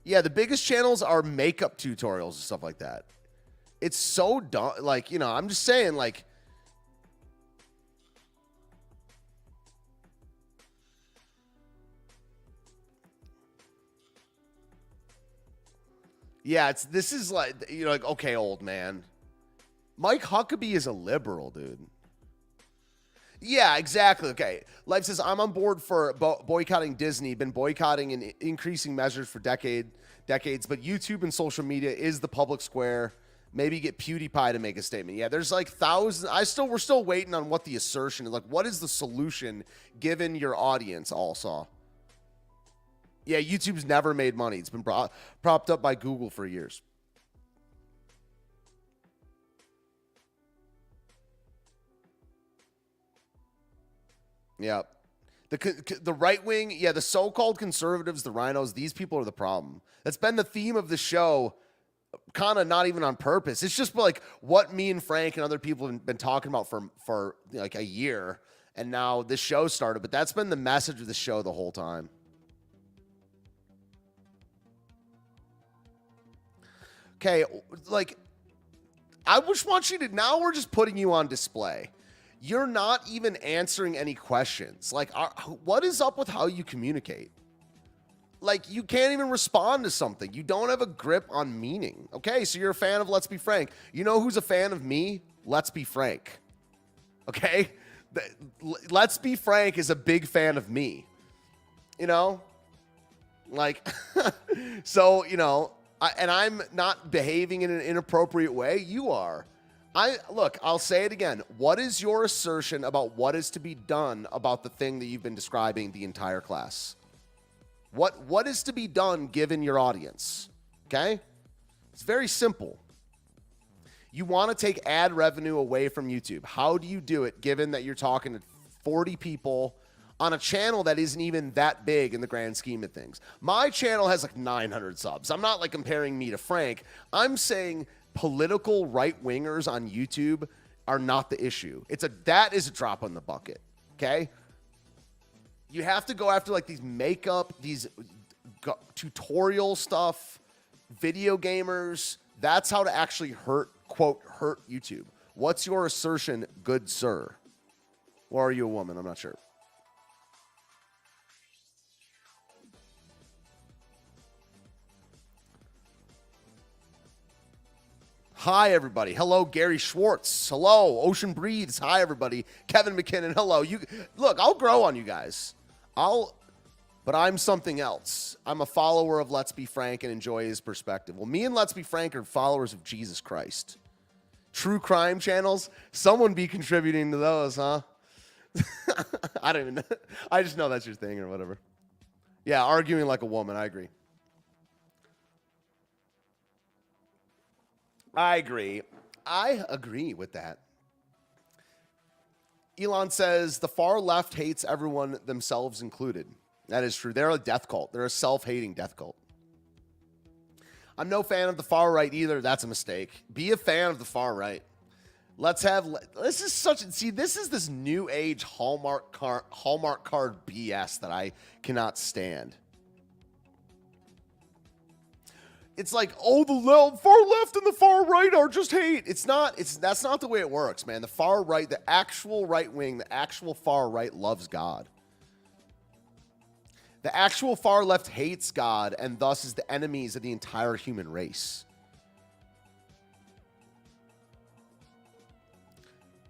Yeah, the biggest channels are makeup tutorials and stuff like that. It's so dumb. Like, you know, I'm just saying, like, yeah, this is like, you're like, okay, old man. Mike Huckabee is a liberal, dude. Yeah, exactly. Okay. Life says, I'm on board for boycotting Disney. Been boycotting in increasing measures for decades, but YouTube and social media is the public square. Maybe get PewDiePie to make a statement. Yeah, there's like thousands. We're still waiting on what the assertion is. Like, what is the solution given your audience also? Yeah, YouTube's never made money. It's been propped up by Google for years. Yeah. The right wing, yeah, the so-called conservatives, the rhinos, these people are the problem. That's been the theme of the show, kind of not even on purpose. It's just like what me and Frank and other people have been talking about for like a year, and now this show started, but that's been the message of the show the whole time. Okay, like, I just want you to, now we're just putting you on display. You're not even answering any questions. Like, what is up with how you communicate? Like, you can't even respond to something. You don't have a grip on meaning. Okay, so you're a fan of Let's Be Frank. You know who's a fan of me? Let's Be Frank. Okay? Let's Be Frank is a big fan of me. You know? Like, so, you know, and I'm not behaving in an inappropriate way. You are. Look, I'll say it again. What is your assertion about what is to be done about the thing that you've been describing the entire class? What is to be done given your audience? Okay? It's very simple. You want to take ad revenue away from YouTube. How do you do it given that you're talking to 40 people on a channel that isn't even that big in the grand scheme of things? My channel has like 900 subs. I'm not like comparing me to Frank. I'm saying political right-wingers on YouTube are not the issue. That is a drop in the bucket, okay? You have to go after like these makeup, these tutorial stuff, video gamers. That's how to actually hurt YouTube. What's your assertion, good sir? Or are you a woman? I'm not sure. Hi, everybody. Hello, Gary Schwartz. Hello, Ocean Breathes. Hi, everybody. Kevin McKinnon. Hello. Look, I'll grow on you guys. But I'm something else. I'm a follower of Let's Be Frank and enjoy his perspective. Well, me and Let's Be Frank are followers of Jesus Christ. True crime channels. Someone be contributing to those, huh? I don't even know. I just know that's your thing or whatever. Yeah, arguing like a woman. I agree. I agree with that. Elon says the far left hates everyone, themselves included. That is true. They're a death cult. They're a self-hating death cult. I'm no fan of the far right either. That's a mistake. Be a fan of the far right. This is this new age Hallmark card BS that I cannot stand. It's like, oh, the far left and the far right are just hate. That's not the way it works, man. The far right, the actual right wing, the actual far right loves God. The actual far left hates God and thus is the enemies of the entire human race.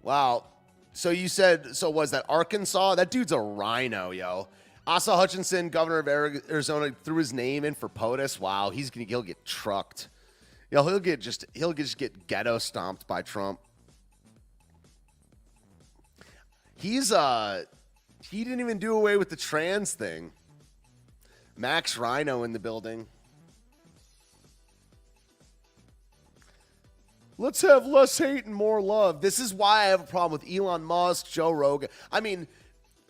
Wow. So you said, so was that Arkansas? That dude's a rhino, yo. Asa Hutchinson, governor of Arizona, threw his name in for POTUS. Wow, he'll get trucked. He'll just get ghetto stomped by Trump. He didn't even do away with the trans thing. Max Rhino in the building. Let's have less hate and more love. This is why I have a problem with Elon Musk, Joe Rogan. I mean,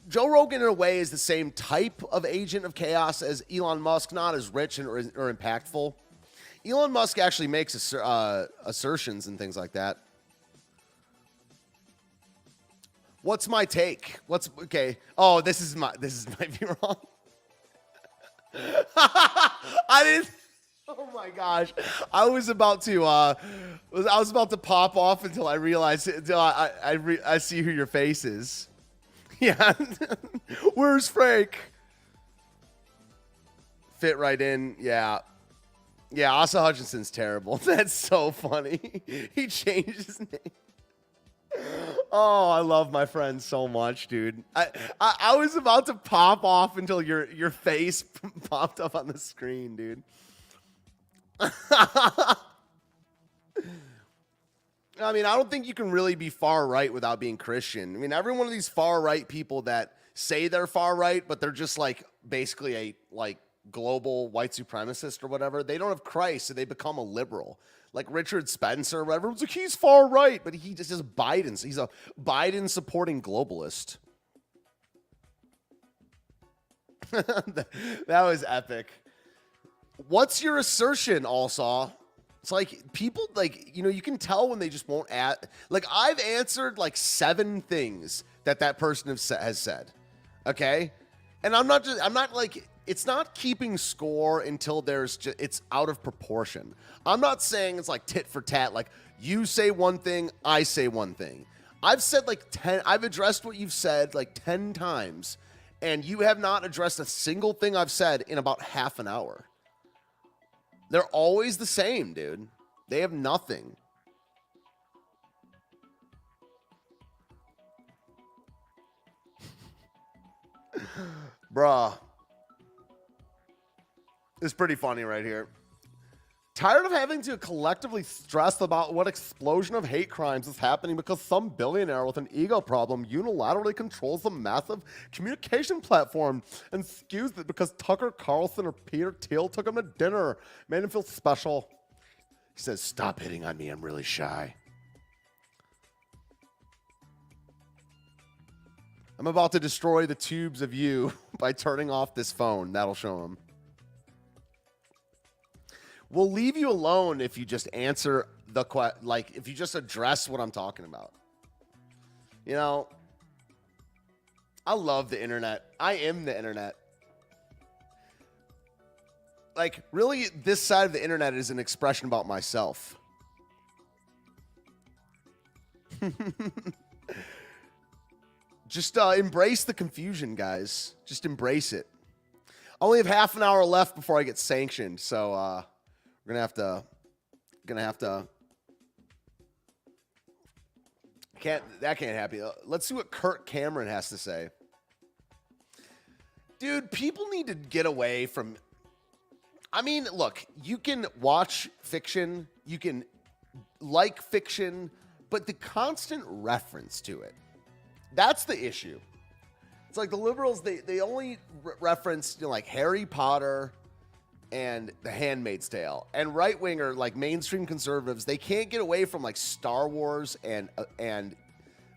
Joe Rogan, in a way, is the same type of agent of chaos as Elon Musk, not as rich or impactful. Elon Musk actually makes assertions and things like that. What's my take? Okay? Oh, this is my view wrong. I didn't. Oh my gosh! I was about to pop off until I realized I see who your face is. Yeah. Where's Frank? Fit right in. Yeah. Yeah, Asa Hutchinson's terrible. That's so funny. He changed his name. Oh, I love my friend so much, dude. I was about to pop off until your face popped up on the screen, dude. I mean, I don't think you can really be far right without being Christian. I mean, every one of these far right people that say they're far right, but they're just like basically a global white supremacist or whatever, they don't have Christ, so they become a liberal. Like Richard Spencer or whatever. Everyone's like, he's far right, but he just is Biden. He's a Biden supporting globalist. That was epic. What's your assertion, Allsaw? It's like people you can tell when they just won't add. Like I've answered like 7 things that person has said. Okay. And I'm not like, it's not keeping score until it's out of proportion. I'm not saying it's like tit for tat. Like you say one thing, I say one thing. I've said I've addressed what you've said like 10 times and you have not addressed a single thing I've said in about half an hour. They're always the same, dude. They have nothing. Bruh. It's pretty funny right here. Tired of having to collectively stress about what explosion of hate crimes is happening because some billionaire with an ego problem unilaterally controls the massive communication platform and skews it because Tucker Carlson or Peter Thiel took him to dinner, made him feel special. He says, stop hitting on me, I'm really shy. I'm about to destroy the tubes of you by turning off this phone. That'll show him. We'll leave you alone if you just answer if you just address what I'm talking about. You know, I love the internet. I am the internet. Like, really, this side of the internet is an expression about myself. Just embrace the confusion, guys. Just embrace it. I only have half an hour left before I get sanctioned, so we're gonna have to. That can't happen. Let's see what Kirk Cameron has to say. Dude, people need to get away from. I mean, look, you can watch fiction, you can like fiction, but the constant reference to it, that's the issue. It's like the liberals, they only reference like Harry Potter and The Handmaid's Tale, and right winger like mainstream conservatives, they can't get away from like Star Wars and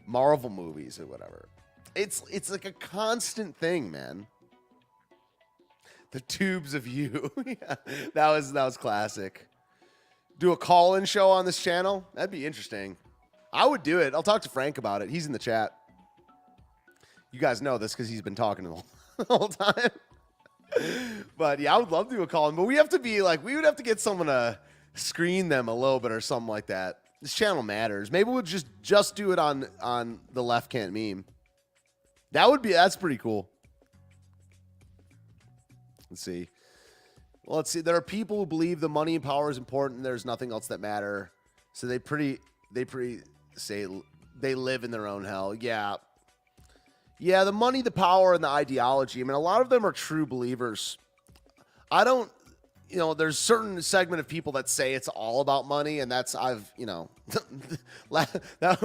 Marvel movies or whatever. It's like a constant thing, man. The tubes of you. Yeah, that was classic. Do a call-in show on this channel? That'd be interesting. I would do it. I'll talk to Frank about it. He's in the chat. You guys know this because he's been talking the whole time. But yeah, I would love to do a call-in. But we have to be like, we would have to get someone to screen them a little bit or something like that. This channel matters. Maybe we'll just do it on the Left Can't Meme. That's pretty cool. Let's see. Well, let's see. There are people who believe the money and power is important and there's nothing else that matter. So they pretty say they live in their own hell. Yeah. Yeah, the money, the power, and the ideology. I mean, a lot of them are true believers. I don't, there's certain segment of people that say it's all about money, and that's,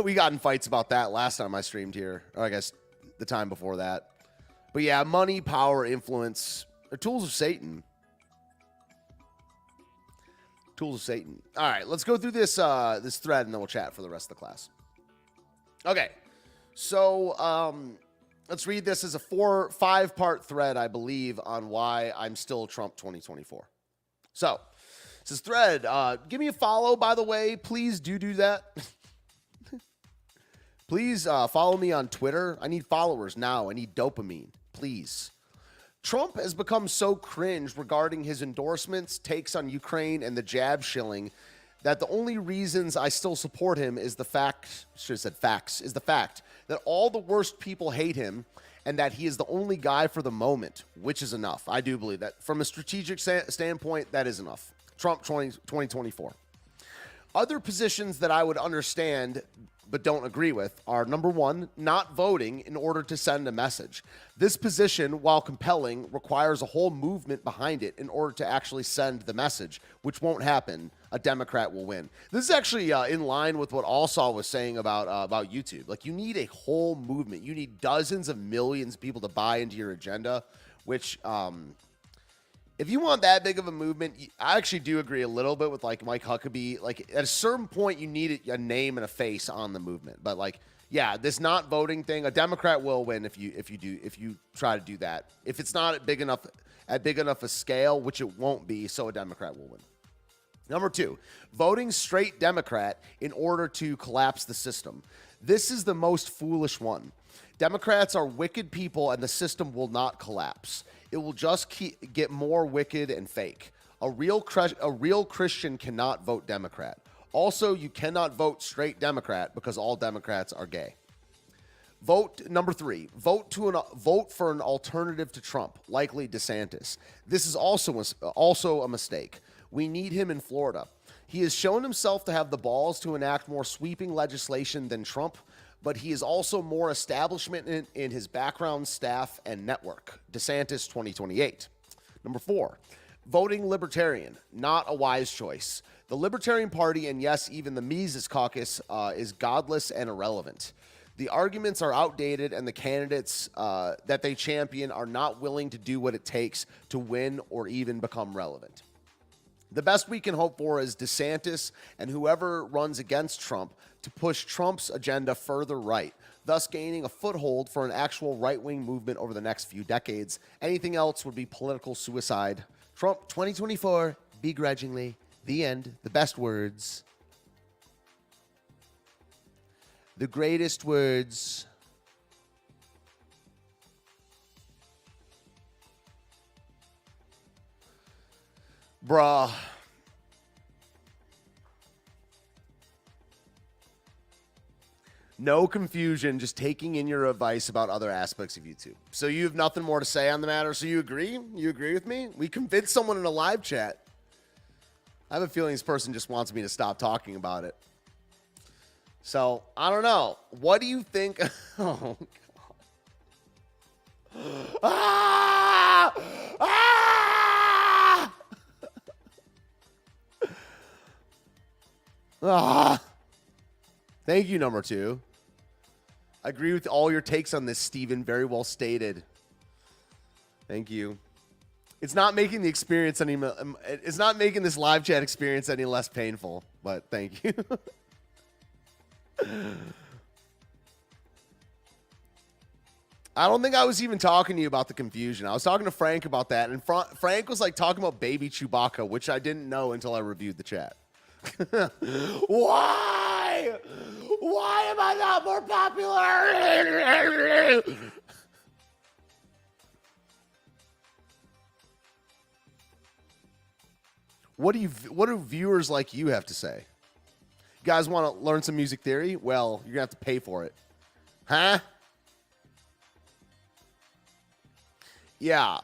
we got in fights about that last time I streamed here, or I guess the time before that. But yeah, money, power, influence are tools of Satan. Tools of Satan. All right, let's go through this thread, and then we'll chat for the rest of the class. Okay, so let's read this as a 5-part thread, I believe, on why I'm still Trump 2024. So, this thread, give me a follow, by the way. Please do that. Please follow me on Twitter. I need followers now. I need dopamine. Please. Trump has become so cringe regarding his endorsements, takes on Ukraine, and the jab shilling that the only reasons I still support him is the fact that all the worst people hate him and that he is the only guy for the moment, which is enough. I do believe that. From a strategic standpoint, that is enough. Trump 2024. Other positions that I would understand but don't agree with are, number one, not voting in order to send a message. This position, while compelling, requires a whole movement behind it in order to actually send the message, which won't happen. A Democrat will win. This is actually in line with what Allsaw was saying about YouTube. Like, you need a whole movement. You need dozens of millions of people to buy into your agenda, which if you want that big of a movement, I actually do agree a little bit with like Mike Huckabee. Like, at a certain point, you need a name and a face on the movement. But like, yeah, this not voting thing, a Democrat will win if you try to do that. If it's not at big enough a scale, which it won't be, so a Democrat will win. Number two, voting straight Democrat in order to collapse the system. This is the most foolish one. Democrats are wicked people, and the system will not collapse. It will just get more wicked and fake. A real Christian cannot vote Democrat. Also, you cannot vote straight Democrat because all Democrats are gay. Number three, vote for an alternative to Trump, likely DeSantis. This is also a mistake. We need him in Florida. He has shown himself to have the balls to enact more sweeping legislation than Trump, but he is also more establishment in his background, staff, and network. DeSantis 2028. Number four, voting Libertarian, not a wise choice. The Libertarian Party, and yes, even the Mises Caucus, is godless and irrelevant. The arguments are outdated, and the candidates that they champion are not willing to do what it takes to win or even become relevant. The best we can hope for is DeSantis and whoever runs against Trump to push Trump's agenda further right, thus gaining a foothold for an actual right-wing movement over the next few decades. Anything else would be political suicide. Trump 2024, begrudgingly, the end, the best words, the greatest words. Bruh. No confusion, just taking in your advice about other aspects of YouTube. So you have nothing more to say on the matter, so you agree? You agree with me? We convinced someone in a live chat. I have a feeling this person just wants me to stop talking about it. So, I don't know. What do you think? Oh, God. Ah! Ah! Ah! Thank you, number two. I agree with all your takes on this, Steven. Very well stated. Thank you. It's not making the experience it's not making this live chat experience any less painful, but thank you. I don't think I was even talking to you about the confusion. I was talking to Frank about that, and Frank was like talking about baby Chewbacca, which I didn't know until I reviewed the chat. Why? Why am I not more popular? What do viewers like you have to say? You guys want to learn some music theory? Well, you're going to have to pay for it. Huh? Yeah.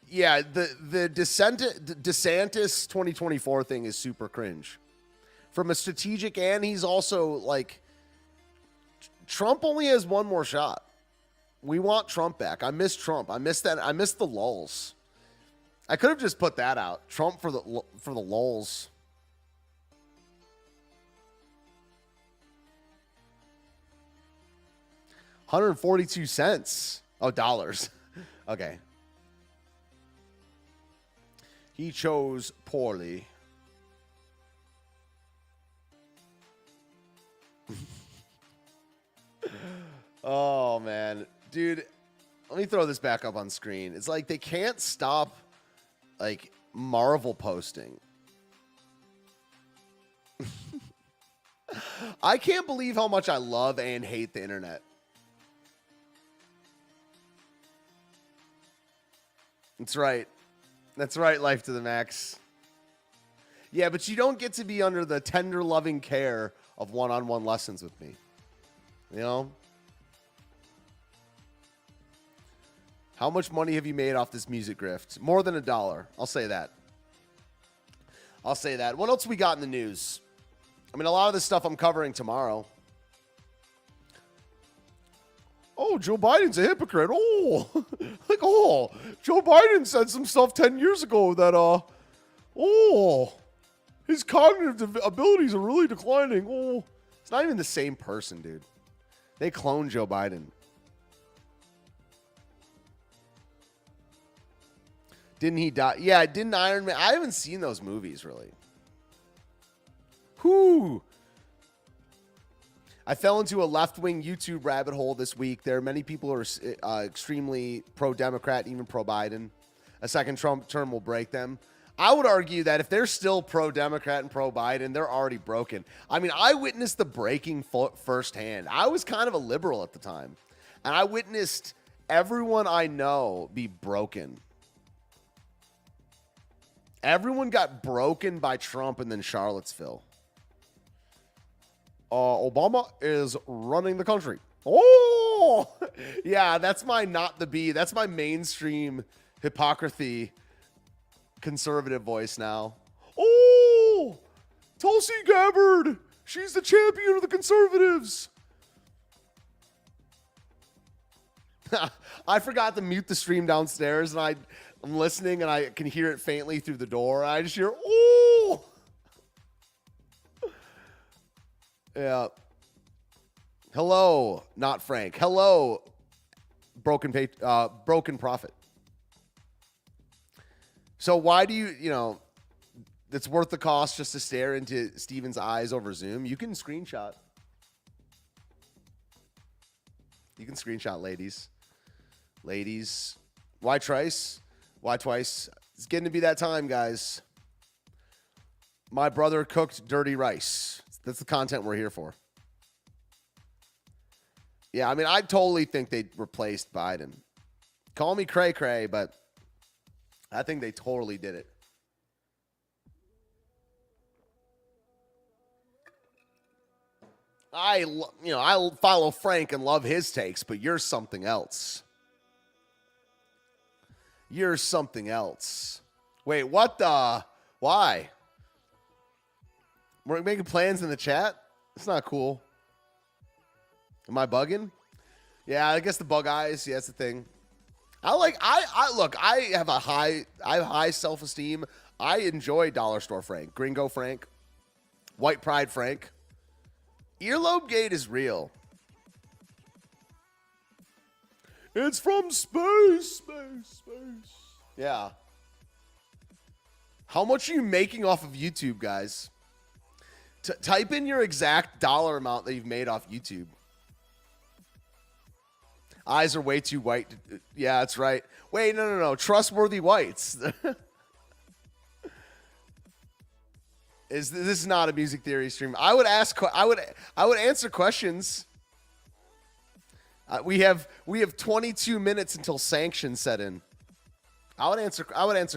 Yeah, the DeSantis 2024 thing is super cringe. From a strategic, and he's also like, Trump only has one more shot. We want Trump back. I miss Trump. I miss that. I miss the lulls. I could have just put that out. Trump for the lulls. $1.42. Oh, dollars. Okay. He chose poorly. Oh, man. Dude, let me throw this back up on screen. It's like they can't stop, like, Marvel posting. I can't believe how much I love and hate the internet. That's right. That's right, life to the max. Yeah, but you don't get to be under the tender, loving care of one-on-one lessons with me. You know? How much money have you made off this music grift? More than $1. I'll say that. I'll say that. What else we got in the news? I mean, a lot of this stuff I'm covering tomorrow. Oh, Joe Biden's a hypocrite. Oh, like, oh, Joe Biden said some stuff 10 years ago that, his cognitive abilities are really declining. Oh, it's not even the same person, dude. They cloned Joe Biden. Didn't he die? Yeah, didn't Iron Man? I haven't seen those movies, really. Whew. I fell into a left-wing YouTube rabbit hole this week. There are many people who are extremely pro-Democrat, even pro-Biden. A second Trump term will break them. I would argue that if they're still pro-Democrat and pro-Biden, they're already broken. I mean, I witnessed the breaking firsthand. I was kind of a liberal at the time, and I witnessed everyone I know be broken. Everyone got broken by Trump and then Charlottesville. Obama is running the country. Oh, yeah, that's my not the B. That's my mainstream hypocrisy conservative voice now. Oh, Tulsi Gabbard. She's the champion of the conservatives. I forgot to mute the stream downstairs, and I'm listening, and I can hear it faintly through the door. I just hear, oh. Yeah. Hello, not Frank. Hello, broken prophet. So why do you it's worth the cost just to stare into Steven's eyes over Zoom? You can screenshot. You can screenshot, ladies. Ladies. Why twice? Why twice? It's getting to be that time, guys. My brother cooked dirty rice. That's the content we're here for. Yeah, I mean, I totally think they replaced Biden. Call me cray-cray, but I think they totally did it. I follow Frank and love his takes, but you're something else. You're something else. Wait, what the? Why? We're making plans in the chat? It's not cool. Am I bugging? Yeah, I guess the bug eyes. Yeah, that's the thing. I have high self-esteem. I enjoy Dollar Store Frank, Gringo Frank, White Pride Frank. Earlobe Gate is real. It's from space. Yeah. How much are you making off of YouTube, guys? Type in your exact dollar amount that you've made off YouTube. Eyes are way too white. Yeah, that's right. Wait, no. Trustworthy whites. This is not a music theory stream. I would answer questions. We have 22 minutes until sanctions set in. I would answer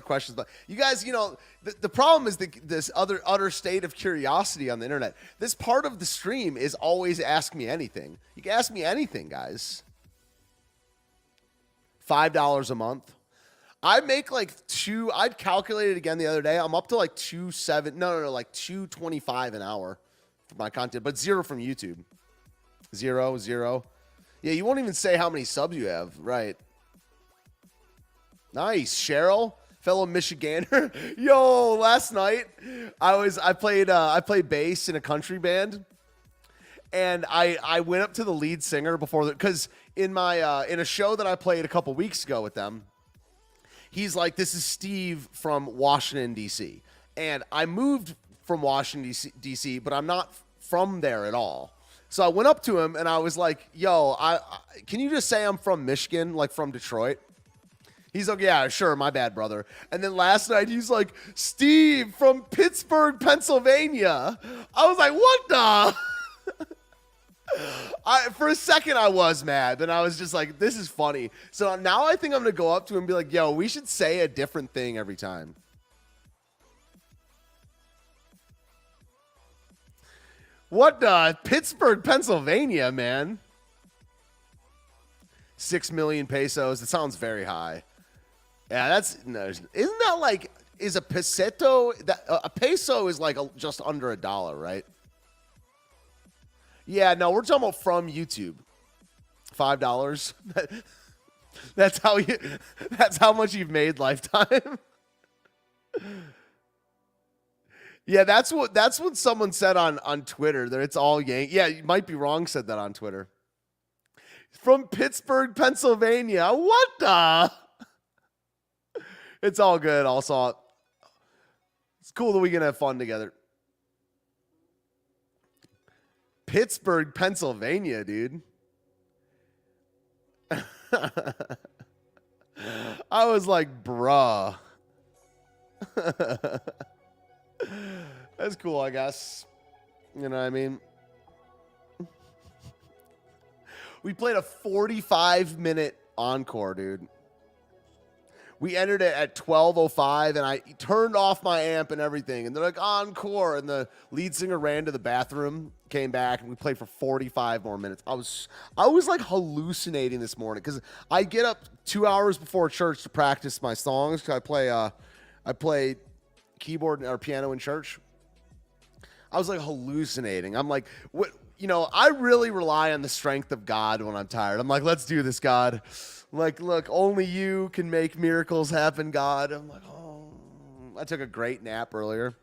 questions, but you guys, the problem is this utter state of curiosity on the internet. This part of the stream is always ask me anything. You can ask me anything, guys. $5 a month. I make I'd calculated again the other day. I'm up to like $2.25 an hour for my content, but zero from YouTube. Zero. Yeah, you won't even say how many subs you have. Right. Nice, Cheryl, fellow Michigander. Yo, last night I played bass in a country band, and I went up to the lead singer before because in my in a show that I played a couple weeks ago with them, he's like, "This is Steve from Washington D.C." and I moved from Washington D.C., but I'm not from there at all. So I went up to him and I was like, "Yo, can you just say I'm from Michigan, like from Detroit?" He's like, "Yeah, sure, my bad, brother." And then last night he's like, "Steve from Pittsburgh, Pennsylvania." I was like, "What the?" For a second I was mad, then I was just like, "This is funny." So now I think I'm gonna go up to him and be like, "Yo, we should say a different thing every time." What the? Pittsburgh, Pennsylvania, man. 6 million pesos. It sounds very high. Yeah, that's no. Isn't that like, is a peseto? That a peso is like just under $1, right? Yeah, no, we're talking about from YouTube. $5. That's how you. That's how much you've made lifetime. Yeah, that's what someone said on Twitter. That it's all Yank. Yeah, you might be wrong. Said that on Twitter. From Pittsburgh, Pennsylvania. What the? It's all good. Also, it's cool that we can have fun together. Pittsburgh, Pennsylvania, dude. I was like, bruh. That's cool, I guess. You know what I mean? We played a 45-minute encore, dude. We entered it at 12:05, and I turned off my amp and everything. And they're like, encore. And the lead singer ran to the bathroom, came back, and we played for 45 more minutes. I was like hallucinating this morning because I get up 2 hours before church to practice my songs. Cause I play keyboard or piano in church. I was like hallucinating. I'm like, what? You know, I really rely on the strength of God when I'm tired. I'm like, let's do this, God. Like, look, only you can make miracles happen, God. I'm like, oh. I took a great nap earlier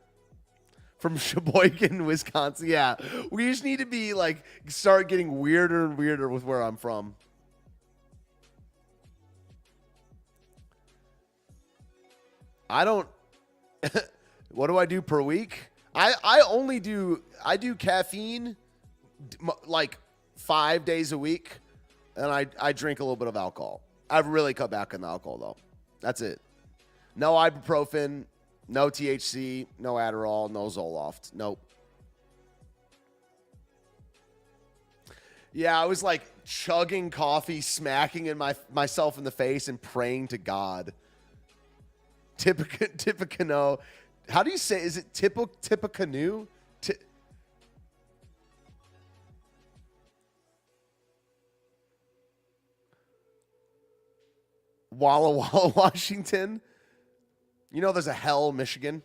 from Sheboygan, Wisconsin. Yeah, we just need to be like, start getting weirder and weirder with where I'm from. I don't. What do I do per week? I do caffeine like 5 days a week. And I drink a little bit of alcohol. I've really cut back on the alcohol, though. That's it. No ibuprofen, no THC, no Adderall, no Zoloft. Nope. Yeah, I was like chugging coffee, smacking in myself in the face, and praying to God. Tippecanoe. How do you say? Is it Tippecanoe? Walla Walla, Washington. You know there's a Hell, Michigan.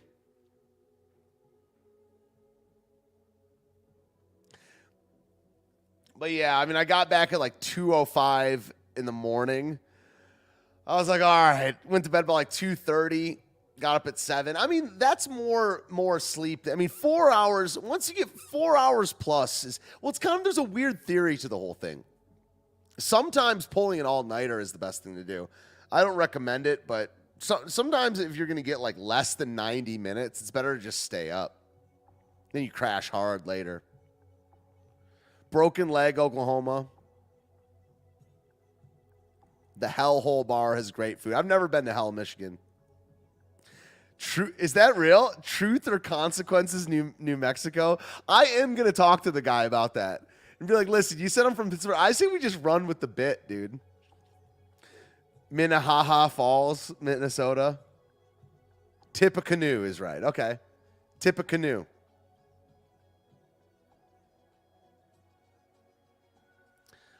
But yeah, I mean, I got back at like 2:05 in the morning. I was like, all right. Went to bed by like 2:30. Got up at 7. I mean, that's more sleep. I mean, 4 hours. Once you get 4 hours plus is, well, it's kind of, there's a weird theory to the whole thing. Sometimes pulling an all-nighter is the best thing to do. I don't recommend it, but sometimes if you're going to get like less than 90 minutes, it's better to just stay up. Then you crash hard later. Broken Leg, Oklahoma. The Hellhole Bar has great food. I've never been to Hell, Michigan. Is that real? Truth or Consequences, New Mexico? I am going to talk to the guy about that. And be like, listen, you said I'm from Pittsburgh. I say we just run with the bit, dude. Minnehaha Falls, Minnesota. Tippecanoe is right. Okay. Tippecanoe.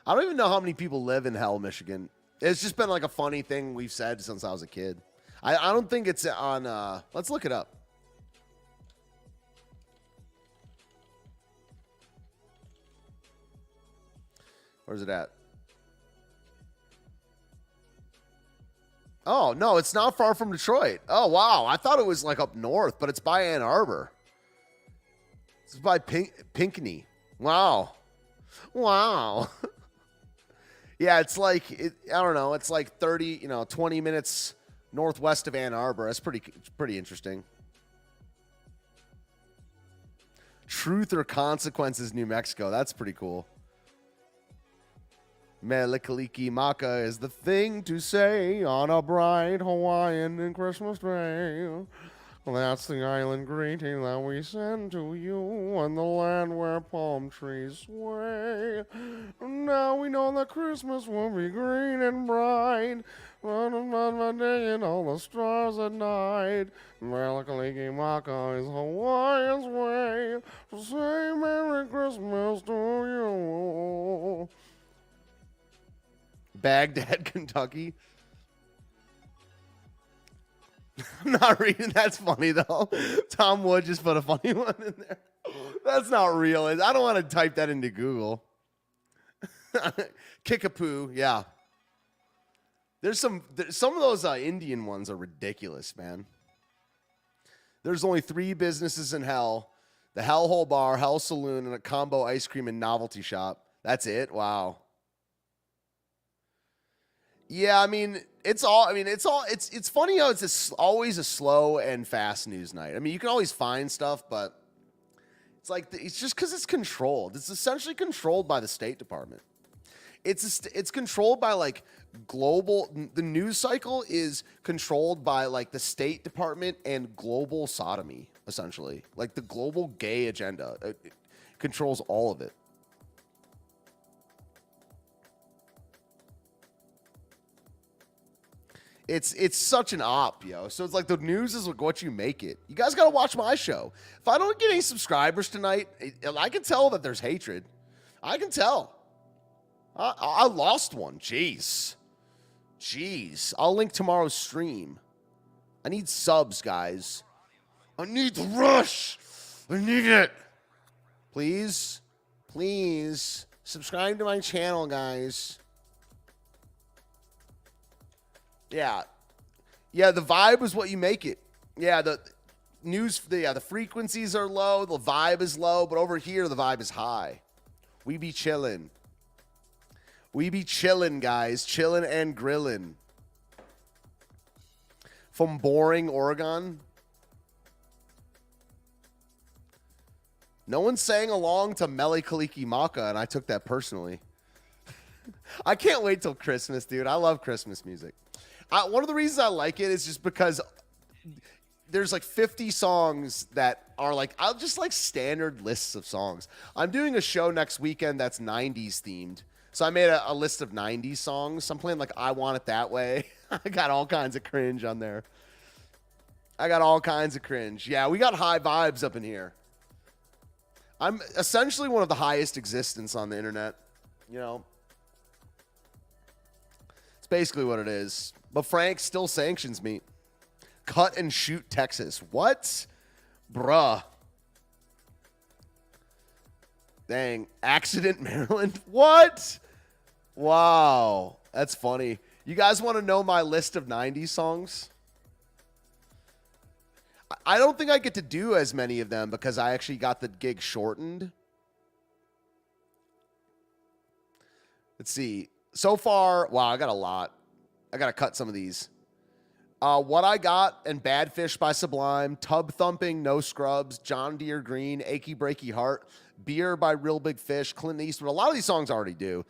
I don't even know how many people live in Hell, Michigan. It's just been like a funny thing we've said since I was a kid. I don't think it's on, let's look it up. Where's it at? Oh, no, it's not far from Detroit. Oh, wow. I thought it was like up north, but it's by Ann Arbor. It's by Pinckney. Wow. Wow. Yeah, it's like, I don't know, it's like 30, 20 minutes northwest of Ann Arbor. That's pretty interesting. Truth or Consequences, New Mexico. That's pretty cool. Meli Kalikimaka is the thing to say on a bright Hawaiian and Christmas day. That's the island greeting that we send to you on the land where palm trees sway. Now we know that Christmas will be green and bright. On my day and all the stars at night. Meli Kalikimaka is Hawaiian's way to say Merry Christmas to you. Baghdad, Kentucky. I'm not reading. That's funny, though. Tom Wood just put a funny one in there. That's not real. I don't want to type that into Google. Kickapoo, yeah. There's some of those Indian ones are ridiculous, man. There's only 3 businesses in hell: the Hellhole Bar, Hell Saloon, and a combo ice cream and novelty shop. That's it? Wow. Yeah, it's funny how it's always a slow and fast news night. I mean, you can always find stuff, but it's just because it's controlled. It's essentially controlled by the State Department. It's controlled by like global. The news cycle is controlled by like the State Department and global sodomy, essentially. Like the global gay agenda. It controls all of it. It's such an op, yo. So it's like the news is what you make it. You guys got to watch my show. If I don't get any subscribers tonight, I can tell that there's hatred. I can tell. I lost one. Jeez. I'll link tomorrow's stream. I need subs, guys. I need the rush. I need it. Please subscribe to my channel, guys. Yeah, the vibe is what you make it. Yeah, the frequencies are low, the vibe is low, but over here the vibe is high. We be chillin'. Guys. Chillin' and grillin'. From Boring, Oregon. No one sang along to Meli Kalikimaka, and I took that personally. I can't wait till Christmas, dude. I love Christmas music. One of the reasons I like it is just because there's like 50 songs that are like, I'll just like standard lists of songs. I'm doing a show next weekend that's 90s themed. So I made a list of 90s songs. I'm playing like I Want It That Way. I got all kinds of cringe on there. Yeah, we got high vibes up in here. I'm essentially one of the highest existence on the internet. It's basically what it is. But Frank still sanctions me. Cut and shoot Texas. What? Bruh. Dang. Accident Maryland. What? Wow. That's funny. You guys want to know my list of 90s songs? I don't think I get to do as many of them because I actually got the gig shortened. Let's see. So far, wow, I got a lot. I got to cut some of these. What I Got and Bad Fish by Sublime, Tub Thumping, No Scrubs, John Deere Green, Achy Breaky Heart, Beer by Real Big Fish, Clint Eastwood. A lot of these songs I already do.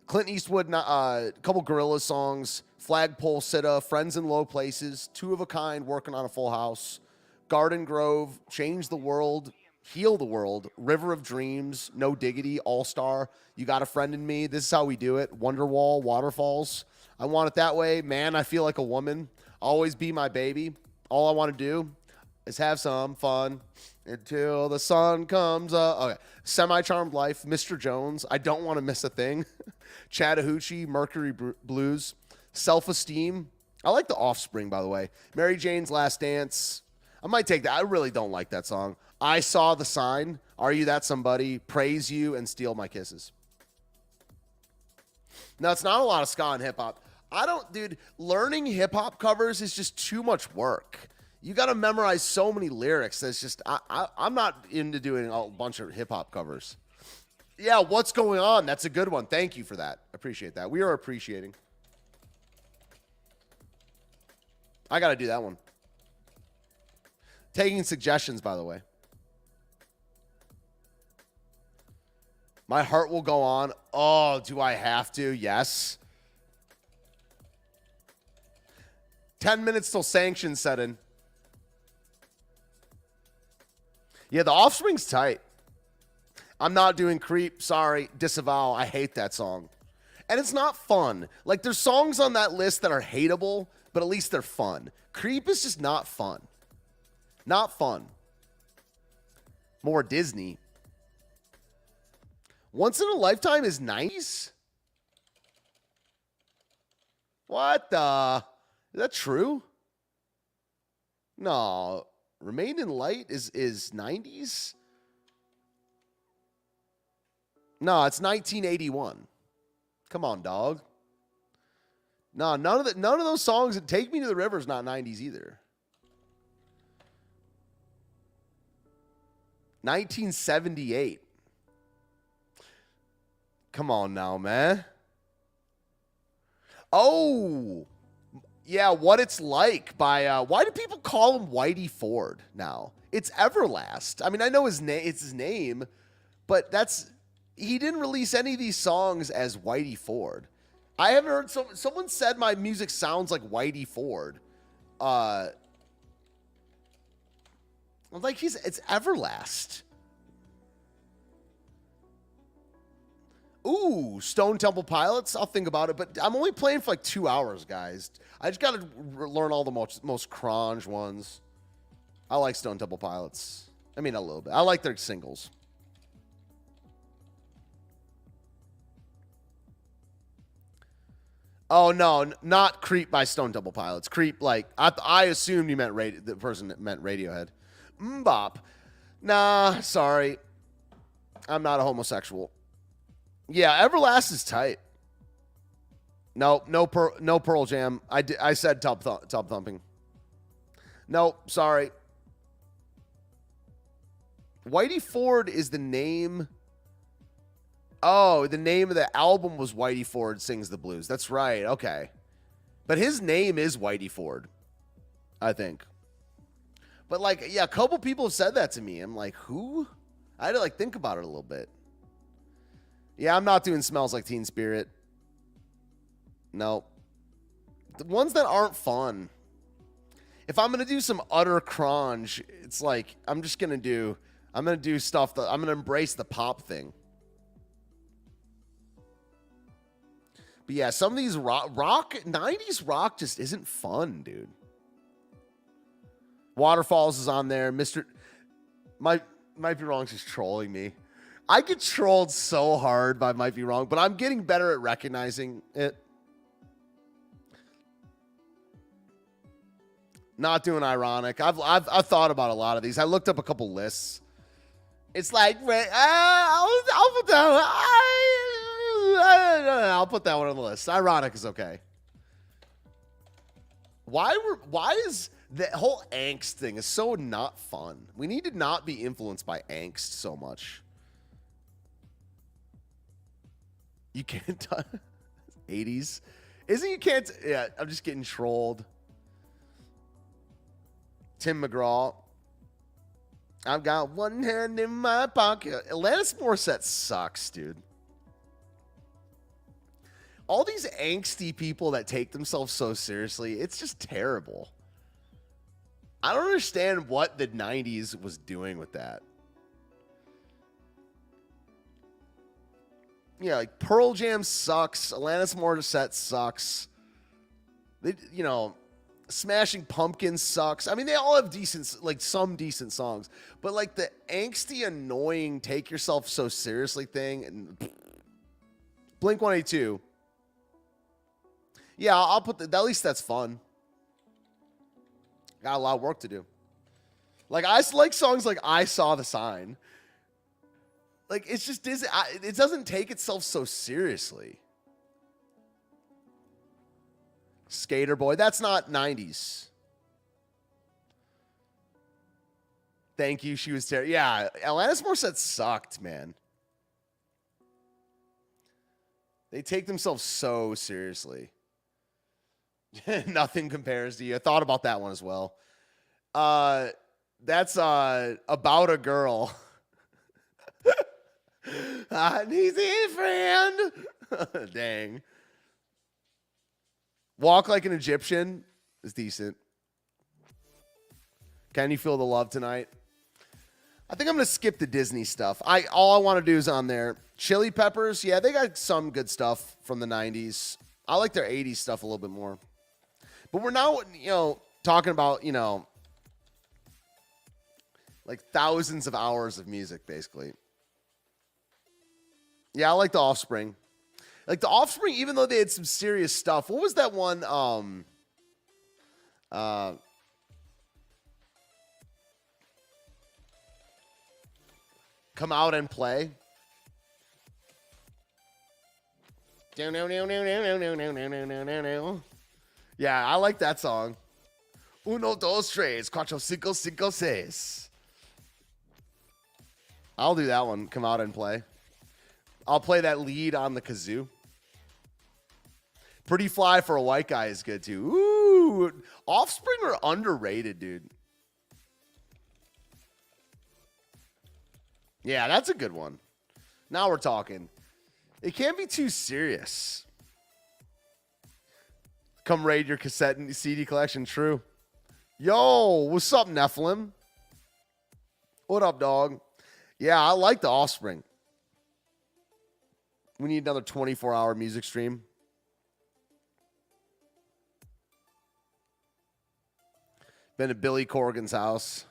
Clint Eastwood, a couple Gorillaz songs, Flagpole Sitta, Friends in Low Places, Two of a Kind, Working on a Full House, Garden Grove, Change the World, Heal the World, River of Dreams, No Diggity, All Star, You Got a Friend in Me, This Is How We Do It, Wonderwall, Waterfalls, I Want It That Way, Man, I Feel Like a Woman, Always Be My Baby, All I Want to Do is Have Some Fun Until the Sun Comes Up. Okay. Semi-Charmed Life, Mr. Jones, I Don't Want to Miss a Thing, Chattahoochee, Mercury Blues, Self-Esteem. I like The Offspring, by the way. Mary Jane's Last Dance. I might take that. I really don't like that song. I Saw the Sign, Are You That Somebody, Praise You, and Steal My Kisses. Now, it's not a lot of ska and hip-hop. Dude, learning hip hop covers is just too much work. You got to memorize so many lyrics. That's just, I'm not into doing a bunch of hip hop covers. Yeah, what's going on? That's a good one. Thank you for that. Appreciate that. We are appreciating. I got to do that one. Taking suggestions, by the way. My heart will go on. Oh, do I have to? Yes. 10 minutes till sanctions set in. Yeah, the Offspring's tight. I'm not doing Creep. Sorry. Disavow. I hate that song. And it's not fun. Like, there's songs on that list that are hateable, but at least they're fun. Creep is just not fun. Not fun. More Disney. Once in a Lifetime is 90s? What the? Is that true? No. Remain in Light is 90s? No, it's 1981. Come on, dog. No, none of those songs. Take Me to the River is not 90s either. 1978. Come on now, man. Oh, yeah, What It's Like by, why do people call him Whitey Ford now? It's Everlast. I mean, I know it's his name, but he didn't release any of these songs as Whitey Ford. I haven't heard, someone said my music sounds like Whitey Ford. I'm like, it's Everlast. Ooh, Stone Temple Pilots. I'll think about it, but I'm only playing for like 2 hours, guys. I just got to learn all the most cronge ones. I like Stone Temple Pilots. I mean, a little bit. I like their singles. Oh, no, not Creep by Stone Temple Pilots. Creep, like, I assumed you meant the person that meant Radiohead. Mbop. Nah, sorry. I'm not a homosexual. Yeah, Everlast is tight. No Pearl Jam. I said Tub Thumping. Nope, sorry. Whitey Ford is the name. Oh, the name of the album was Whitey Ford Sings the Blues. That's right. Okay. But his name is Whitey Ford, I think. But like, yeah, a couple people have said that to me. I'm like, who? I had to like think about it a little bit. Yeah, I'm not doing Smells Like Teen Spirit. No. The ones that aren't fun. If I'm going to do some utter cronge, it's like, I'm going to do stuff that, I'm going to embrace the pop thing. But yeah, some of these rock, 90s rock just isn't fun, dude. Waterfalls is on there. Might Be Wrong is just trolling me. I get trolled so hard by Might Be Wrong, but I'm getting better at recognizing it. Not doing ironic. I've thought about a lot of these. I looked up a couple lists. It's like, I'll put that. I'll put that one on the list. Ironic is okay. Why is the whole angst thing is so not fun? We need to not be influenced by angst so much. You can't 80s. Isn't you can't yeah, I'm just getting trolled. Tim McGraw. I've got one hand in my pocket. Alanis Morissette sucks, dude. All these angsty people that take themselves so seriously, it's just terrible. I don't understand what the 90s was doing with that. Yeah, like Pearl Jam sucks. Alanis Morissette sucks. Smashing Pumpkins sucks. I mean, they all have some decent songs. But like the angsty, annoying, take yourself so seriously thing. And Blink-182. Yeah, I'll put at least that's fun. Got a lot of work to do. Like, I like songs like I Saw the Sign. Like, it's just, it doesn't take itself so seriously. Skater Boy. That's not 90s. Thank you. She was terrible. Yeah, Alanis Morissette sucked, man. They take themselves so seriously. Nothing compares to you. I thought about that one as well. That's About a Girl. An easy friend. Dang. Walk Like an Egyptian is decent. Can You Feel the Love Tonight? I think I'm going to skip the Disney stuff. All I want to do is on there. Chili Peppers, yeah, they got some good stuff from the 90s. I like their 80s stuff a little bit more. But we're now, talking about, like thousands of hours of music, basically. Yeah, I like The Offspring. Like The Offspring, even though they had some serious stuff. What was that one? Come Out and Play. Yeah, I like that song. Uno, dos, tres, cuatro, cinco, cinco, seis. I'll do that one. Come Out and Play. I'll play that lead on the kazoo. Pretty Fly for a White Guy is good too. Ooh, Offspring are underrated, dude. Yeah, that's a good one. Now we're talking. It can't be too serious. Come raid your cassette and CD collection. True. Yo, what's up, Nephilim? What up, dog? Yeah, I like The Offspring. We need another 24-hour music stream. Been to Billy Corgan's house.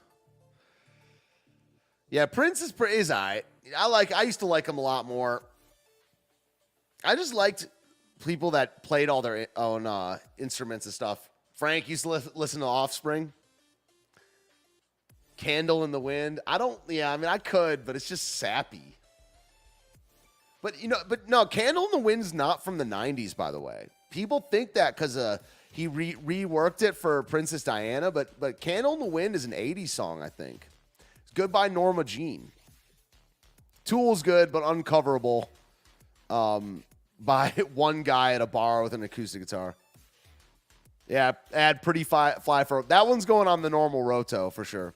Yeah, Prince is all right. I used to like him a lot more. I just liked people that played all their own instruments and stuff. Frank used to listen to Offspring. Candle in the Wind. I could, but it's just sappy. But no, Candle in the Wind's not from the 90s, by the way. People think that because he reworked it for Princess Diana, but Candle in the Wind is an 80s song, I think. It's Goodbye Norma Jean. Tool's good, but uncoverable by one guy at a bar with an acoustic guitar. Yeah, add Pretty Fly for... That one's going on the normal roto, for sure.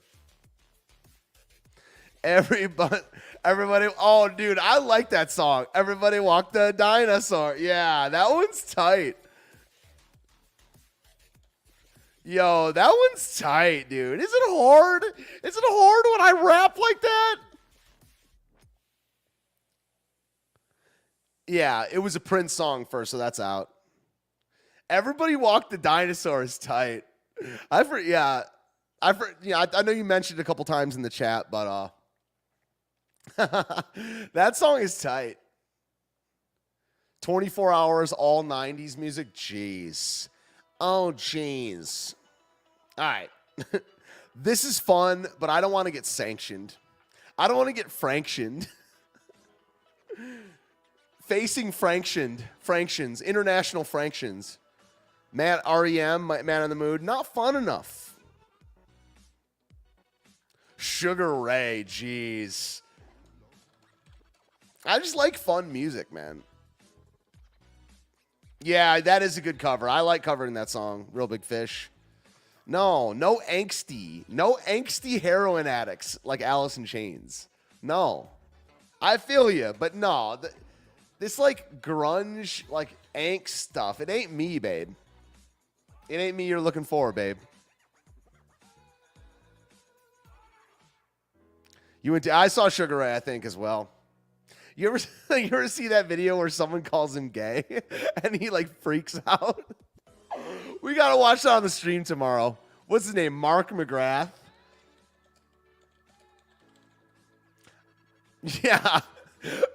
Everybody... Oh, dude, I like that song. Everybody Walk the Dinosaur. Yeah, that one's tight. Yo, that one's tight, dude. Is it hard? Is it hard when I rap like that? Yeah, it was a Prince song first, so that's out. Everybody Walk the Dinosaur is tight. I know you mentioned it a couple times in the chat, but that song is tight. 24 hours, all 90s music. Jeez. Oh, jeez. All right. This is fun, but I don't want to get sanctioned. I don't want to get franctioned. Facing Franctions, international Franctions. Matt REM, Man on the Mood. Not fun enough. Sugar Ray, jeez. I just like fun music, man. Yeah, that is a good cover. I like covering that song, Real Big Fish. No angsty heroin addicts like Alice in Chains. No. I feel you, but no. This like grunge, like angst stuff, it ain't me, babe. It ain't me you're looking for, babe. I saw Sugar Ray, I think, as well. You ever see that video where someone calls him gay and he like freaks out? We gotta watch that on the stream tomorrow. What's his name? Mark McGrath. Yeah.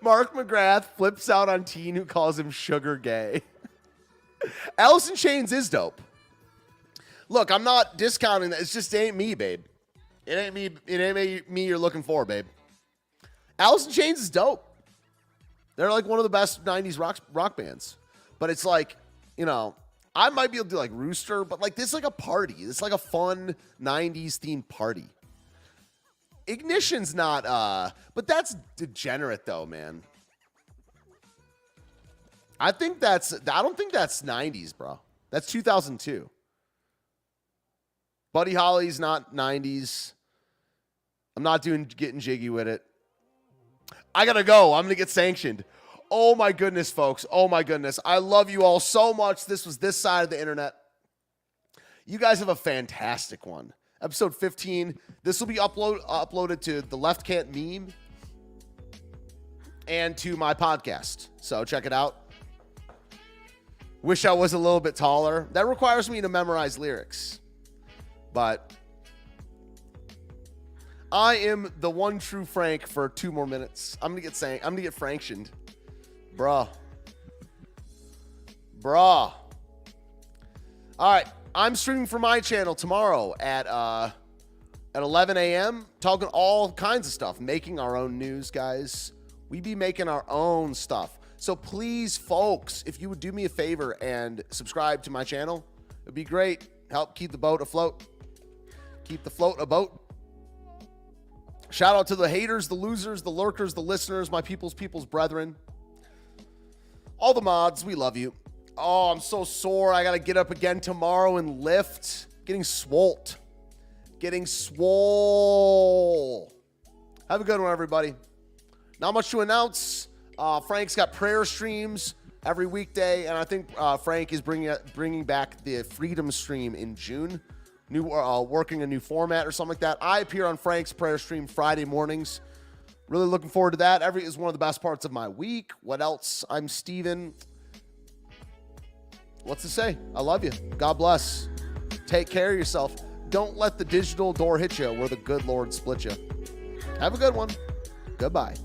Mark McGrath flips out on teen who calls him sugar gay. Alice in Chains is dope. Look, I'm not discounting that. It's just ain't me, babe. It ain't me. It ain't me you're looking for, babe. Alice in Chains is dope. They're like one of the best 90s rock bands. But it's like, I might be able to do like Rooster, but like this is like a party. This is like a fun 90s themed party. Ignition's not, but that's degenerate though, man. I don't think that's 90s, bro. That's 2002. Buddy Holly's not 90s. I'm not getting jiggy with it. I gotta go. I'm gonna get sanctioned. Oh my goodness, folks. Oh my goodness. I love you all so much. This was This Side of the Internet. You guys have a fantastic one. Episode 15. This will be uploaded to the Left Can't Meme and to my podcast. So check it out. Wish I was a little bit taller. That requires me to memorize lyrics. But I am the one true Frank for 2 more minutes. I'm gonna get Franktioned. Bruh. All right. I'm streaming for my channel tomorrow at 11 a.m. talking all kinds of stuff, making our own news, guys. We be making our own stuff. So please, folks, if you would do me a favor and subscribe to my channel, it'd be great. Help keep the boat afloat. Keep the float aboat. Shout out to the haters, the losers, the lurkers, the listeners, my people's brethren. All the mods, we love you. Oh, I'm so sore. I got to get up again tomorrow and lift. Getting swolled. Have a good one, everybody. Not much to announce. Frank's got prayer streams every weekday, and I think Frank is bringing back the Freedom stream in June. Working a new format or something like that. I appear on Frank's prayer stream Friday mornings. Really looking forward to that. Is one of the best parts of my week. What else? I'm Steven. What's to say? I love you. God bless. Take care of yourself. Don't let the digital door hit you where the good Lord split you. Have a good one. Goodbye.